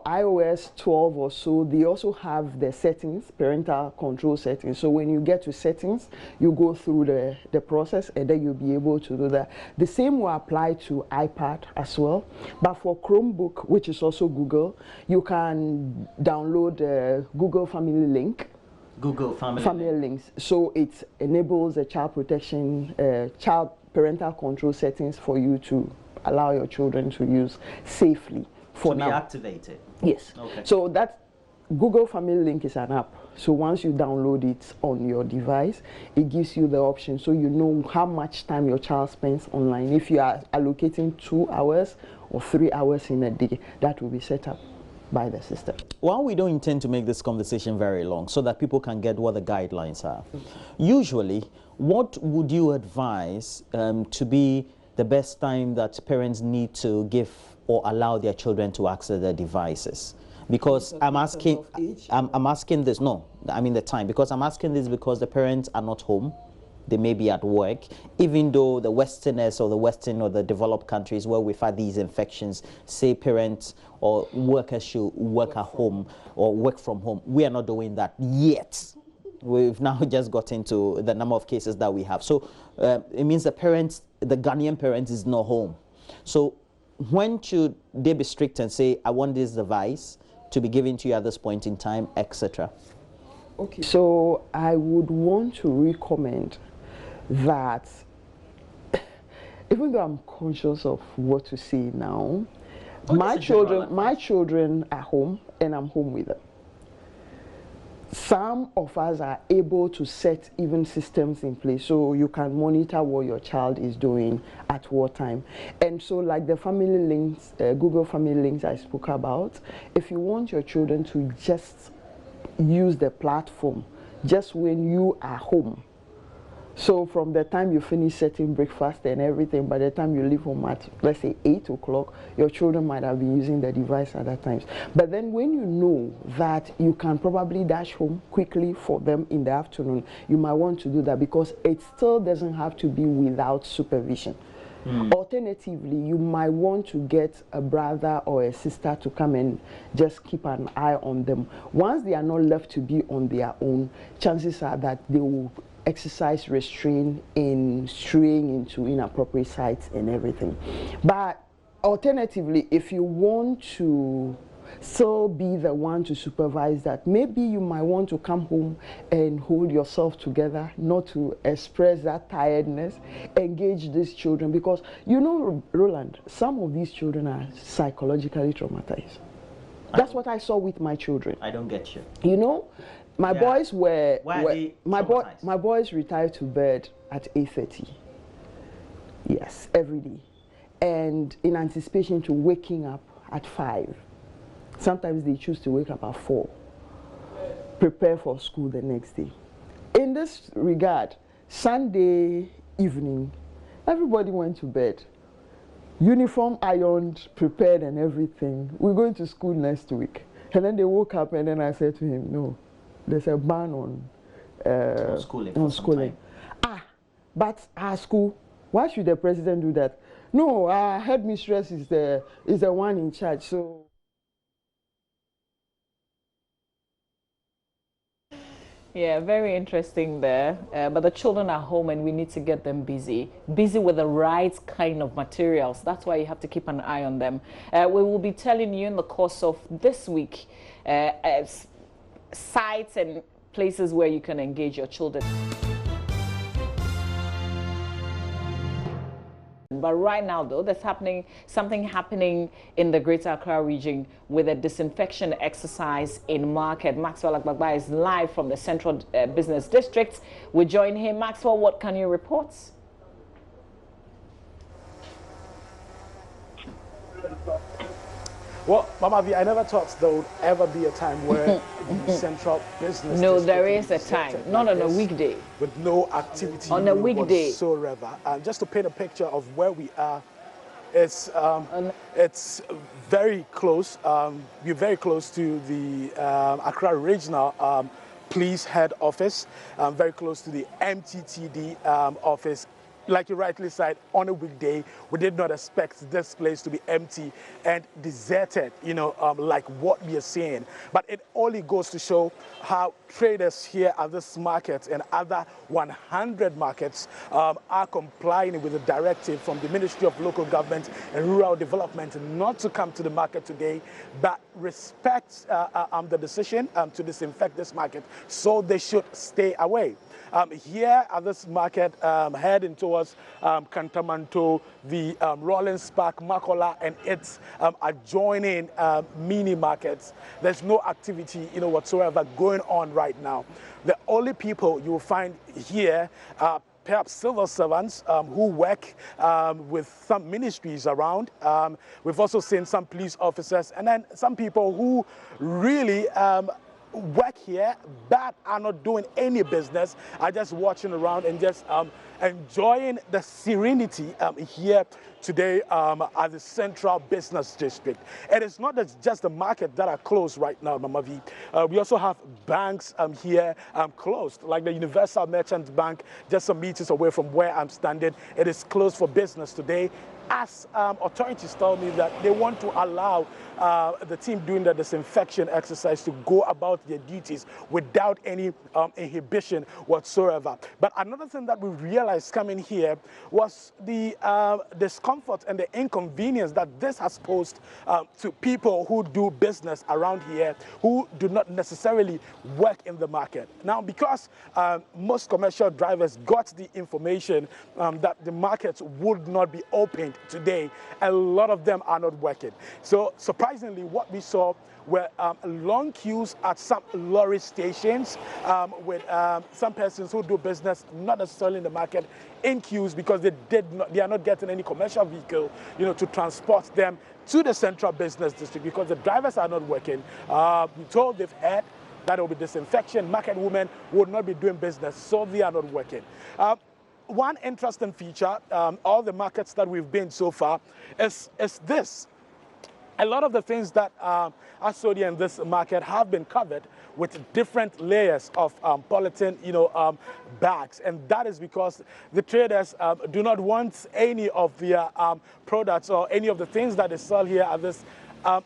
iOS 12 or so, they also have the settings, parental control settings. So when you get to settings, you go through the process, and then you'll be able to do that. The same will apply to iPad as well. But for Chromebook, which is also Google, you can download the Google Family Link. Google Family Links. So it enables the child protection, child parental control settings for you to allow your children to use safely for now. To be activated? Yes. Okay. So that Google Family Link is an app. So once you download it on your device, it gives you the option so you know how much time your child spends online. If you are allocating 2 hours or 3 hours in a day, that will be set up by the system. While we don't intend to make this conversation very long so that people can get what the guidelines are, usually what would you advise to be the best time that parents need to give or allow their children to access their devices? Because I'm asking this, no, I mean the time, because I'm asking this because the parents are not home. They may be at work, even though the Westerners or the Western or the developed countries where we've had these infections say parents or workers should work at home or work from home. We are not doing that yet. We've now just got into the number of cases that we have. So it means the Ghanaian parents is not home. So when should they be strict and say, I want this device to be given to you at this point in time, etc.? Okay. So I would want to recommend that, even though I'm conscious of what to say now, my children are home and I'm home with them. some of us are able to set even systems in place so you can monitor what your child is doing at what time. And so like the family links, Google family links I spoke about, if you want your children to just use the platform just when you are home, so from the time you finish setting breakfast and everything, by the time you leave home at, let's say, 8 o'clock, your children might have been using the device at that times. But then when you know that you can probably dash home quickly for them in the afternoon, you might want to do that because it still doesn't have to be without supervision. Alternatively, you might want to get a brother or a sister to come and just keep an eye on them. Once they are not left to be on their own, chances are that they will exercise restraint in straying into inappropriate sites and everything. But alternatively, if you want to still be the one to supervise that, maybe you might want to come home and hold yourself together, not to express that tiredness, engage these children, because you know, Roland, some of these children are psychologically traumatized. That's what I saw with my children. I don't get you. You know, my boys were, my traumatized? boys retired to bed at 8:30. Yes, every day. And in anticipation to waking up at 5. Sometimes they choose to wake up at 4. Prepare for school the next day. In this regard, Sunday evening, everybody went to bed. Uniform ironed, prepared and everything. We're going to school next week. And then they woke up and then I said to him, no, there's a ban on schooling. But our school, why should the president do that? No, our headmistress is the one in charge. So. Yeah, very interesting there. But the children are home and we need to get them busy with the right kind of materials. That's why you have to keep an eye on them. We will be telling you in the course of this week sites and places where you can engage your children. But right now, though, there's something happening in the Greater Accra region with a disinfection exercise in Market. Maxwell Agbagba is live from the Central Business District. We join him. Maxwell, what can you report? Well, Mama V, I never thought there would ever be a time where the Central Business No, there is a time, not on a weekday. With no activity on a weekday whatsoever. And just to paint a picture of where we are, it's very close. We're very close to the Accra Regional Police Head Office, very close to the MTTD office. Like you rightly said, on a weekday, we did not expect this place to be empty and deserted, you know, like what we are seeing. But it only goes to show how traders here at this market and other 100 markets are complying with the directive from the Ministry of Local Government and Rural Development not to come to the market today, but respect the decision to disinfect this market, so they should stay away. Here at this market, heading towards Kantamanto, the Rollins Park, Makola, and its adjoining mini markets, there's no activity, you know, whatsoever going on right now. The only people you will find here are perhaps civil servants who work with some ministries around. We've also seen some police officers and then some people who really work here but are not doing any business, are just watching around and just enjoying the serenity here today at the Central Business District. It is not just the market that are closed right now, Mama V. We also have banks here closed, like the Universal Merchant Bank, just some meters away from where I'm standing. It is closed for business today, as authorities tell me that they want to allow the team doing the disinfection exercise to go about their duties without any inhibition whatsoever. But another thing that we realized coming here was the discomfort and the inconvenience that this has posed to people who do business around here, who do not necessarily work in the market. Now, because most commercial drivers got the information that the markets would not be open today, a lot of them are not working. So surprisingly, what we saw were long queues at some lorry stations with some persons who do business not necessarily in the market in queues because they are not getting any commercial vehicle, to transport them to the central business district because the drivers are not working. We're told they've had that will be disinfection. Market women would not be doing business, so they are not working. One interesting feature, all the markets that we've been so far, is this. A lot of the things that are sold in this market have been covered with different layers of polythene, bags, and that is because the traders do not want any of their products or any of the things that they sell here at this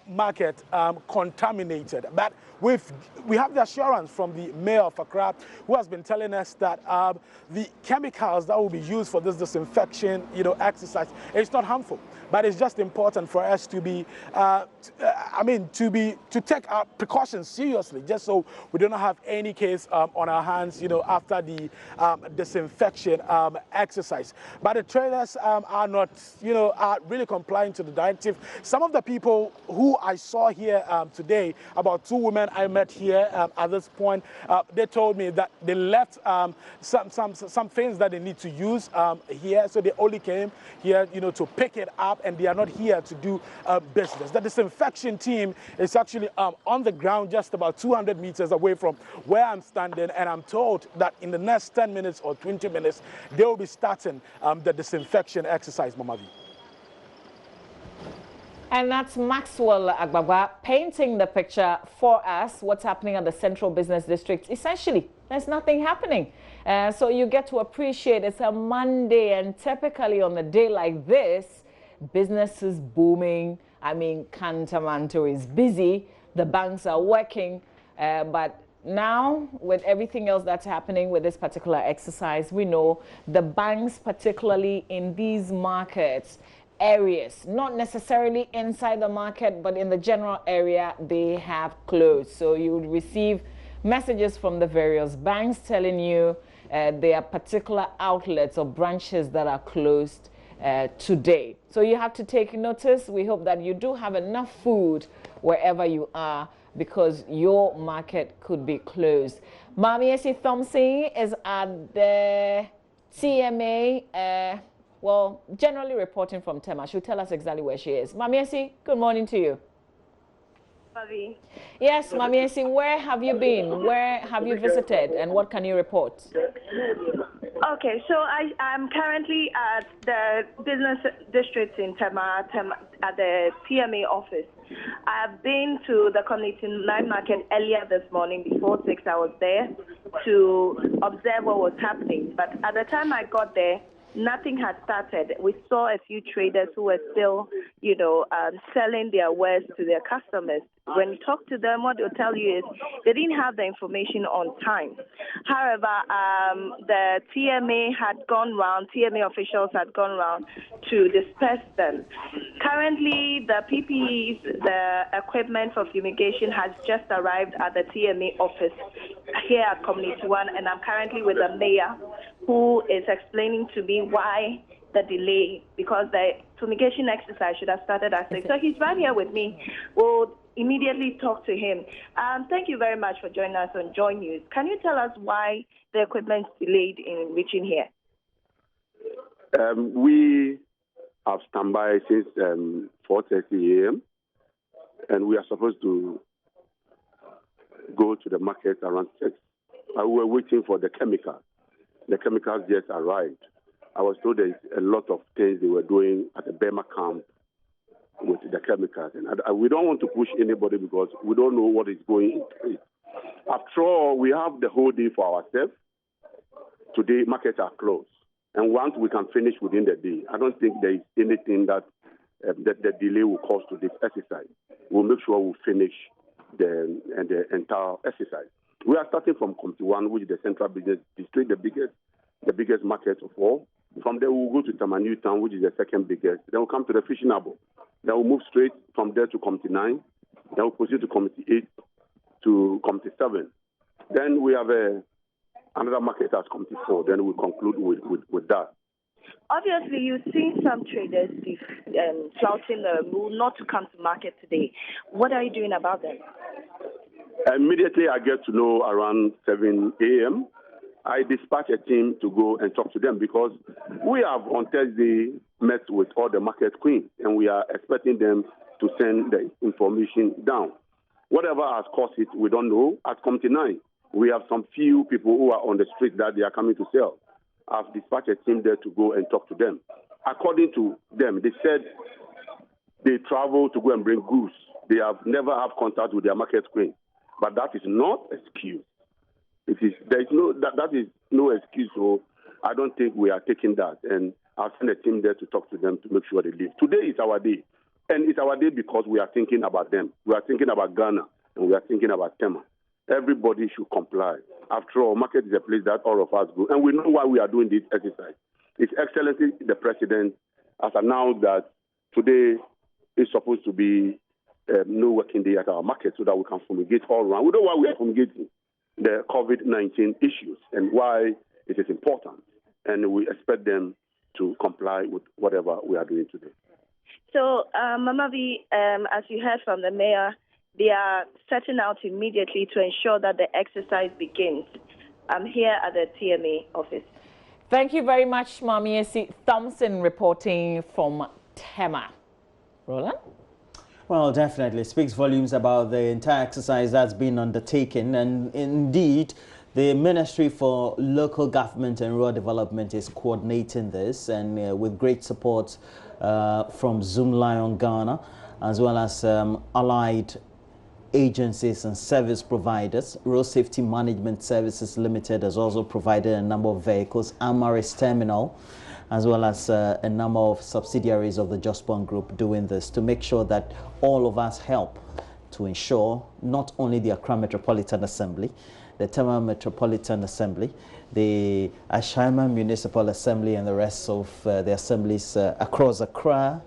market contaminated. But we have the assurance from the mayor of Accra, who has been telling us that the chemicals that will be used for this disinfection, exercise, it's not harmful, but it's just important for us to be, to take our precautions seriously, just so we do not have any case on our hands, after the disinfection exercise. But the traders are not, are really complying to the directive. Some of the people who I saw here today, about 2 women I met here at this point, they told me that they left some things that they need to use here, so they only came here, to pick it up, and they are not here to do business. The disinfection team is actually on the ground just about 200 meters away from where I'm standing, and I'm told that in the next 10 minutes or 20 minutes, they will be starting the disinfection exercise, Mamavi. And that's Maxwell Agbagba painting the picture for us, what's happening at the Central Business District. Essentially, there's nothing happening. So you get to appreciate it's a Monday, and typically on a day like this, business is booming. I mean, Kantamanto is busy, the banks are working, but now, with everything else that's happening with this particular exercise, we know the banks, particularly in these markets, areas, not necessarily inside the market, but in the general area, they have closed. So you would receive messages from the various banks telling you there are particular outlets or branches that are closed today. So you have to take notice. We hope that you do have enough food wherever you are, because your market could be closed. Mamiesi Thompson is at the TMA, well, generally reporting from Tema. She'll tell us exactly where she is. Mamiesi, good morning to you. Mavi. Yes, Mamiesi, where have you been? Where have you visited, and what can you report? Okay, so I'm currently at the business district in Tema at the TMA office. I have been to the community night market earlier this morning. Before 6, I was there to observe what was happening. But at the time I got there, nothing had started. We saw a few traders who were still, selling their wares to their customers. When you talk to them, what they'll tell you is they didn't have the information on time. However, the TMA officials had gone round to disperse them. Currently, the PPEs, the equipment for fumigation, has just arrived at the TMA office here at Community One, and I'm currently with the mayor, who is explaining to me why the delay, because the fumigation exercise should have started at 6. So he's right here with me. We'll immediately talk to him. Thank you very much for joining us on Joy News. Can you tell us why the equipment is delayed in reaching here? We have standby since 4:30 a.m. and we are supposed to go to the market around 6. We were waiting for the chemicals. The chemicals just arrived. I was told there's a lot of things they were doing at the Burma camp with the chemicals. And we don't want to push anybody because we don't know what is going into it. After all, we have the whole day for ourselves. Today, markets are closed. And once we can finish within the day, I don't think there is anything that the delay will cause to this exercise. We'll make sure we finish the entire exercise. We are starting from Committee 1, which is the Central Business District, the biggest market of all. From there, we'll go to Tamanu Town, which is the second biggest. Then we'll come to the Fishing Harbour. Then we'll move straight from there to Committee 9. Then we'll proceed to Committee 8 to Committee 7. Then we have another market as Committee 4. Then we'll conclude with that. Obviously, you've seen some traders flouting the rule not to come to market today. What are you doing about them? Immediately I get to know around 7 a.m., I dispatch a team to go and talk to them because we have on Thursday met with all the market queens and we are expecting them to send the information down. Whatever has caused it, we don't know. At Committee 9, we have some few people who are on the street that they are coming to sell. I've dispatched a team there to go and talk to them. According to them, they said they travel to go and bring goods. They have never had contact with their market queen. But that is not excuse. That is no excuse. So I don't think we are taking that. And I'll send a team there to talk to them to make sure they leave. Today is our day. And it's our day because we are thinking about them. We are thinking about Ghana and we are thinking about Tema. Everybody should comply. After all, market is a place that all of us go. And we know why we are doing this exercise. His Excellency, the President, has announced that today is supposed to be no working day at our market so that we can fumigate all around. We know why we are fumigating the COVID-19 issues and why it is important. And we expect them to comply with whatever we are doing today. So, Mama V, as you heard from the mayor, they are setting out immediately to ensure that the exercise begins. I'm here at the TMA office. Thank you very much, Mamiesi Thompson, reporting from Tema. Roland? Well, definitely speaks volumes about the entire exercise that's been undertaken, and indeed the Ministry for Local Government and Rural Development is coordinating this, and with great support from Zoom Lion Ghana, as well as allied agencies and service providers. Road Safety Management Services Limited has also provided a number of vehicles, Amaris Terminal, as well as a number of subsidiaries of the Jospon Group doing this to make sure that all of us help to ensure not only the Accra Metropolitan Assembly, the Tema Metropolitan Assembly, the Ashaiman Municipal Assembly and the rest of the assemblies across Accra,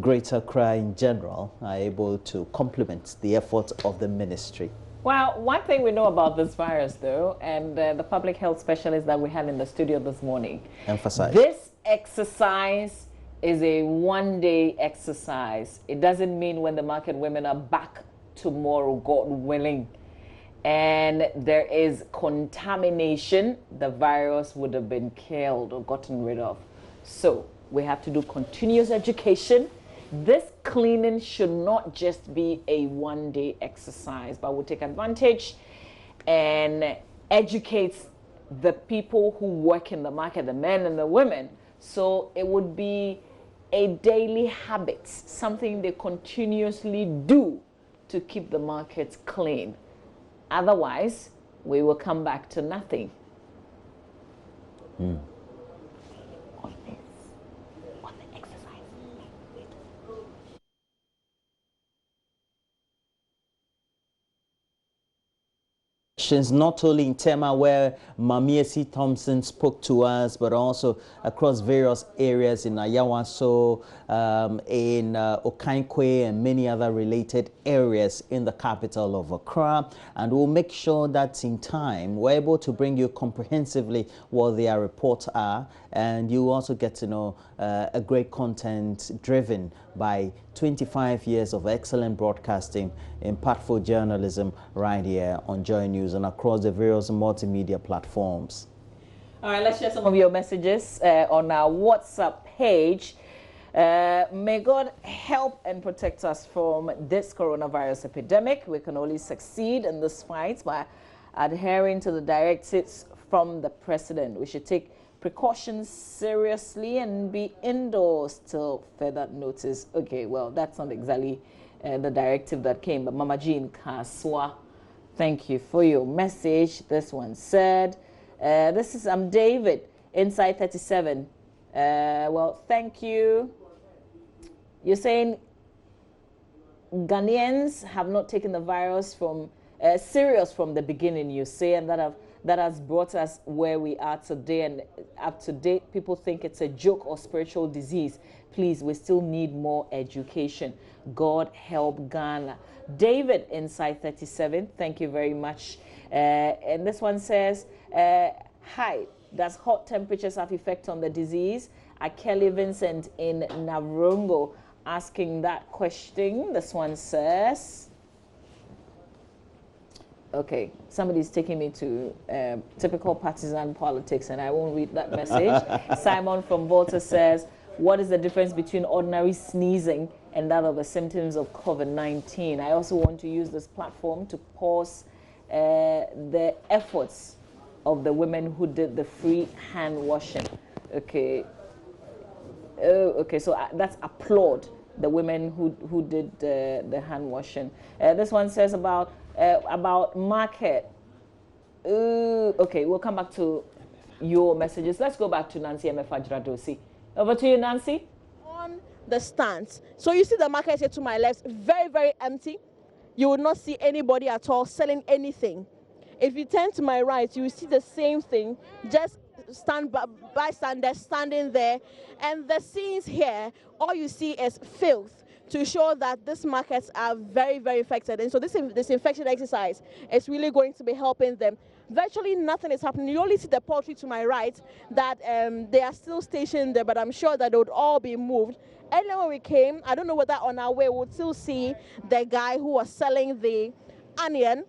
Greater Accra in general, are able to complement the effort of the ministry. Well, one thing we know about this virus, though, and the public health specialist that we had in the studio this morning, emphasize this exercise is a one-day exercise. It doesn't mean when the market women are back tomorrow, God willing, and there is contamination, the virus would have been killed or gotten rid of. So we have to do continuous education. This cleaning should not just be a one-day exercise, but we'll take advantage and educate the people who work in the market, the men and the women. So it would be a daily habit, something they continuously do to keep the markets clean. Otherwise, we will come back to nothing. Not only in Tema, where Mamiesi Thompson spoke to us, but also across various areas in Ayawaso, in Okankwe, and many other related areas in the capital of Accra. And we'll make sure that in time we're able to bring you comprehensively what their reports are, and you also get to know a great content driven by 25 years of excellent broadcasting, impactful journalism right here on Joy News and across the various multimedia platforms. All right, let's share some of your messages on our WhatsApp page. May God help and protect us from this coronavirus epidemic. We can only succeed in this fight by adhering to the directives from the president. We should take precautions seriously and be indoors till further notice. Okay, well, that's not exactly the directive that came, but Mama Jean Kaswa, thank you for your message. This one said, this is David, Inside 37. Well, thank you. You're saying Ghanaians have not taken the virus from serious from the beginning, you say, and that has brought us where we are today. And up to date, people think it's a joke or spiritual disease. Please, we still need more education. God help Ghana. David, Inside 37, thank you very much. And this one says, hi, does hot temperatures have effect on the disease? Kelly Vincent in Navrongo asking that question. This one says, okay, somebody's taking me to typical partisan politics, and I won't read that message. Simon from Volta says, what is the difference between ordinary sneezing and that of the symptoms of COVID-19? I also want to use this platform to pause the efforts of the women who did the free hand washing. Okay. Okay, so that's applaud the women who did the hand washing. This one says about market. Okay, we'll come back to your messages. Let's go back to Nancy Emefa-Jiradosi. Over to you, Nancy. On the stands. So you see the market here to my left, very, very empty. You will not see anybody at all selling anything. If you turn to my right, you will see the same thing, just bystanders standing there. And the scenes here, all you see is filth to show that these markets are very, very infected. And so this disinfection exercise is really going to be helping them. Virtually nothing is happening. You only see the poultry to my right that they are still stationed there, but I'm sure that they would all be moved. Earlier when we came, I don't know whether on our way we'll still see the guy who was selling the onion.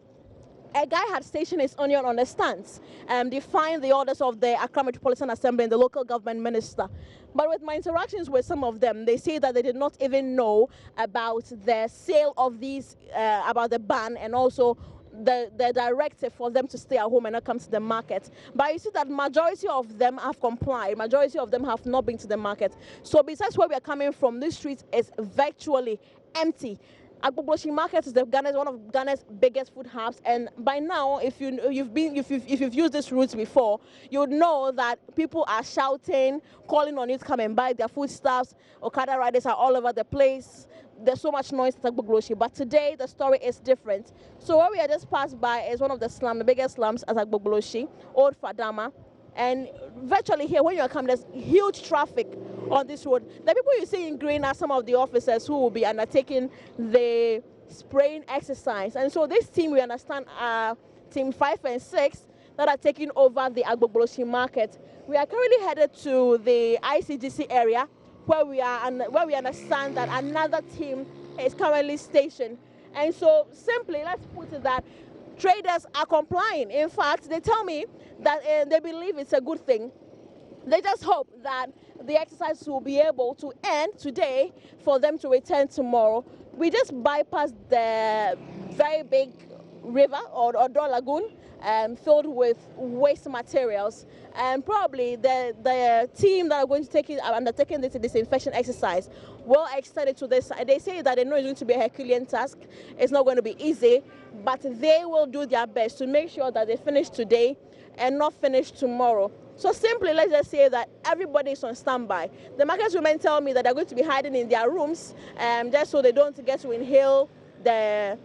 A guy had stationed his onion on the stands, defying the orders of the Accra Metropolitan Assembly and the local government minister. But with my interactions with some of them, they say that they did not even know about the sale of these, about the ban, and also the directive for them to stay at home and not come to the market. But you see that majority of them have complied, majority of them have not been to the market. So besides where we are coming from, this street is virtually empty. Agbogboshi Market is one of Ghana's biggest food hubs, and by now, if you've used this route before, you would know that people are shouting, calling on you to come and buy their foodstuffs. Okada riders are all over the place. There's so much noise at Agbogboshi, but today the story is different. So where we are just passed by is one of the biggest slums at Agbogboshi, Old Fadama. And virtually here, when you are coming, there's huge traffic on this road. The people you see in green are some of the officers who will be undertaking the spraying exercise. And so this team, we understand, are team 5 and 6 that are taking over the Agbogboshi market. We are currently headed to the ICGC area where we understand that another team is currently stationed. And so simply, let's put it that traders are complying. In fact, they tell me that they believe it's a good thing. They just hope that the exercise will be able to end today for them to return tomorrow. We just bypassed the very big river or Odo Lagoon filled with waste materials. And probably the team that are going to undertaking this disinfection exercise will extend it to this side. They say that they know it's going to be a Herculean task. It's not going to be easy, but they will do their best to make sure that they finish today and not finish tomorrow. So simply, let's just say that everybody is on standby. The market women tell me that they're going to be hiding in their rooms just so they don't get to inhale the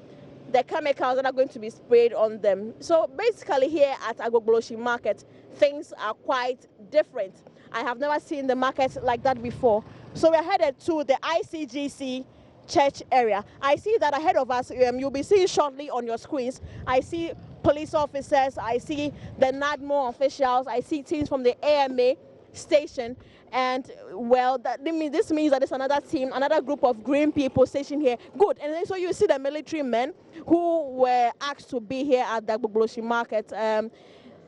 chemicals that are going to be sprayed on them. So basically here at Agbogboshi Market, things are quite different. I have never seen the market like that before. So we're headed to the ICGC church area. I see that ahead of us, you'll be seeing shortly on your screens, I see police officers, I see the NADMO officials, I see teams from the AMA station. And well, this means that there's another team, another group of green people stationed here. Good. And then so you see the military men who were asked to be here at the Agbogboshi Market.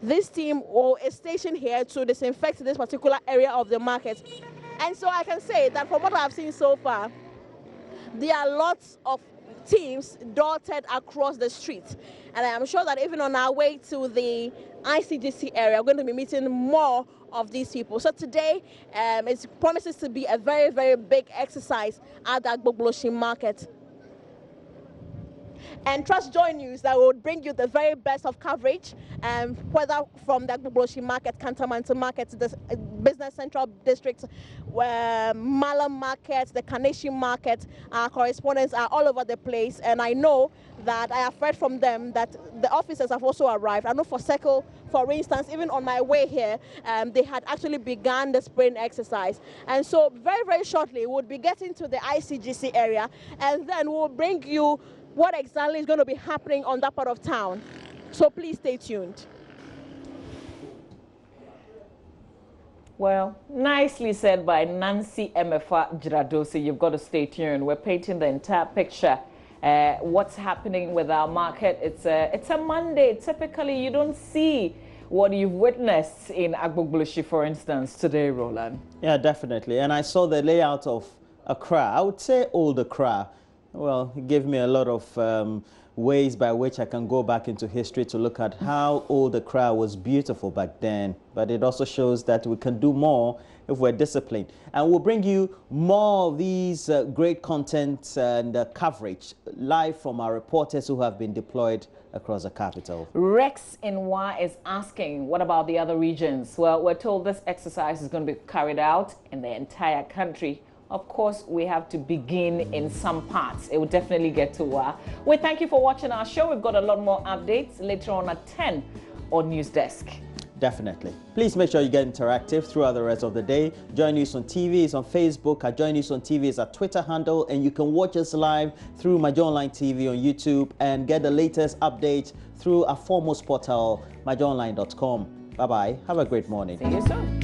This team is stationed here to disinfect this particular area of the market. And so I can say that from what I've seen so far, there are lots of teams dotted across the street. And I am sure that even on our way to the ICGC area, we're going to be meeting more of these people. So today, it promises to be a very, very big exercise at the Agbogboshi Market. And trust Joy News that will bring you the very best of coverage, whether from the Agbogboshi Market, Kantamanto Market, the Business Central District, Malam Market, the Kaneshi Market. Our correspondents are all over the place, and I know that I have heard from them that the officers have also arrived. I know for Circle, for instance, even on my way here, they had actually begun the spraying exercise. And so very, very shortly, we'll be getting to the ICGC area, and then we'll bring you what exactly is going to be happening on that part of town. So please stay tuned. Well, nicely said by Nancy Emefa Jiradosi. You've got to stay tuned. We're painting the entire picture. What's happening with our market? It's a Monday. Typically, you don't see what you've witnessed in Agbogbloshie, for instance, today, Roland. Yeah, definitely. And I saw the layout of Accra. I would say old Accra. Well, it gave me a lot of ways by which I can go back into history to look at how old Accra was beautiful back then. But it also shows that we can do more if we're disciplined. And we'll bring you more of these great content and coverage live from our reporters who have been deployed across the capital. Rex Inwa is asking, what about the other regions? Well, we're told this exercise is going to be carried out in the entire country. Of course, we have to begin in some parts. It will definitely get to we thank you for watching our show. We've got a lot more updates later on at 10 on News Desk. Definitely. Please make sure you get interactive throughout the rest of the day. Joy News on TV is on Facebook. Our Joy News on TV is our Twitter handle. And you can watch us live through Majo Online TV on YouTube and get the latest update through our foremost portal, majoonline.com. Bye-bye. Have a great morning. See you soon.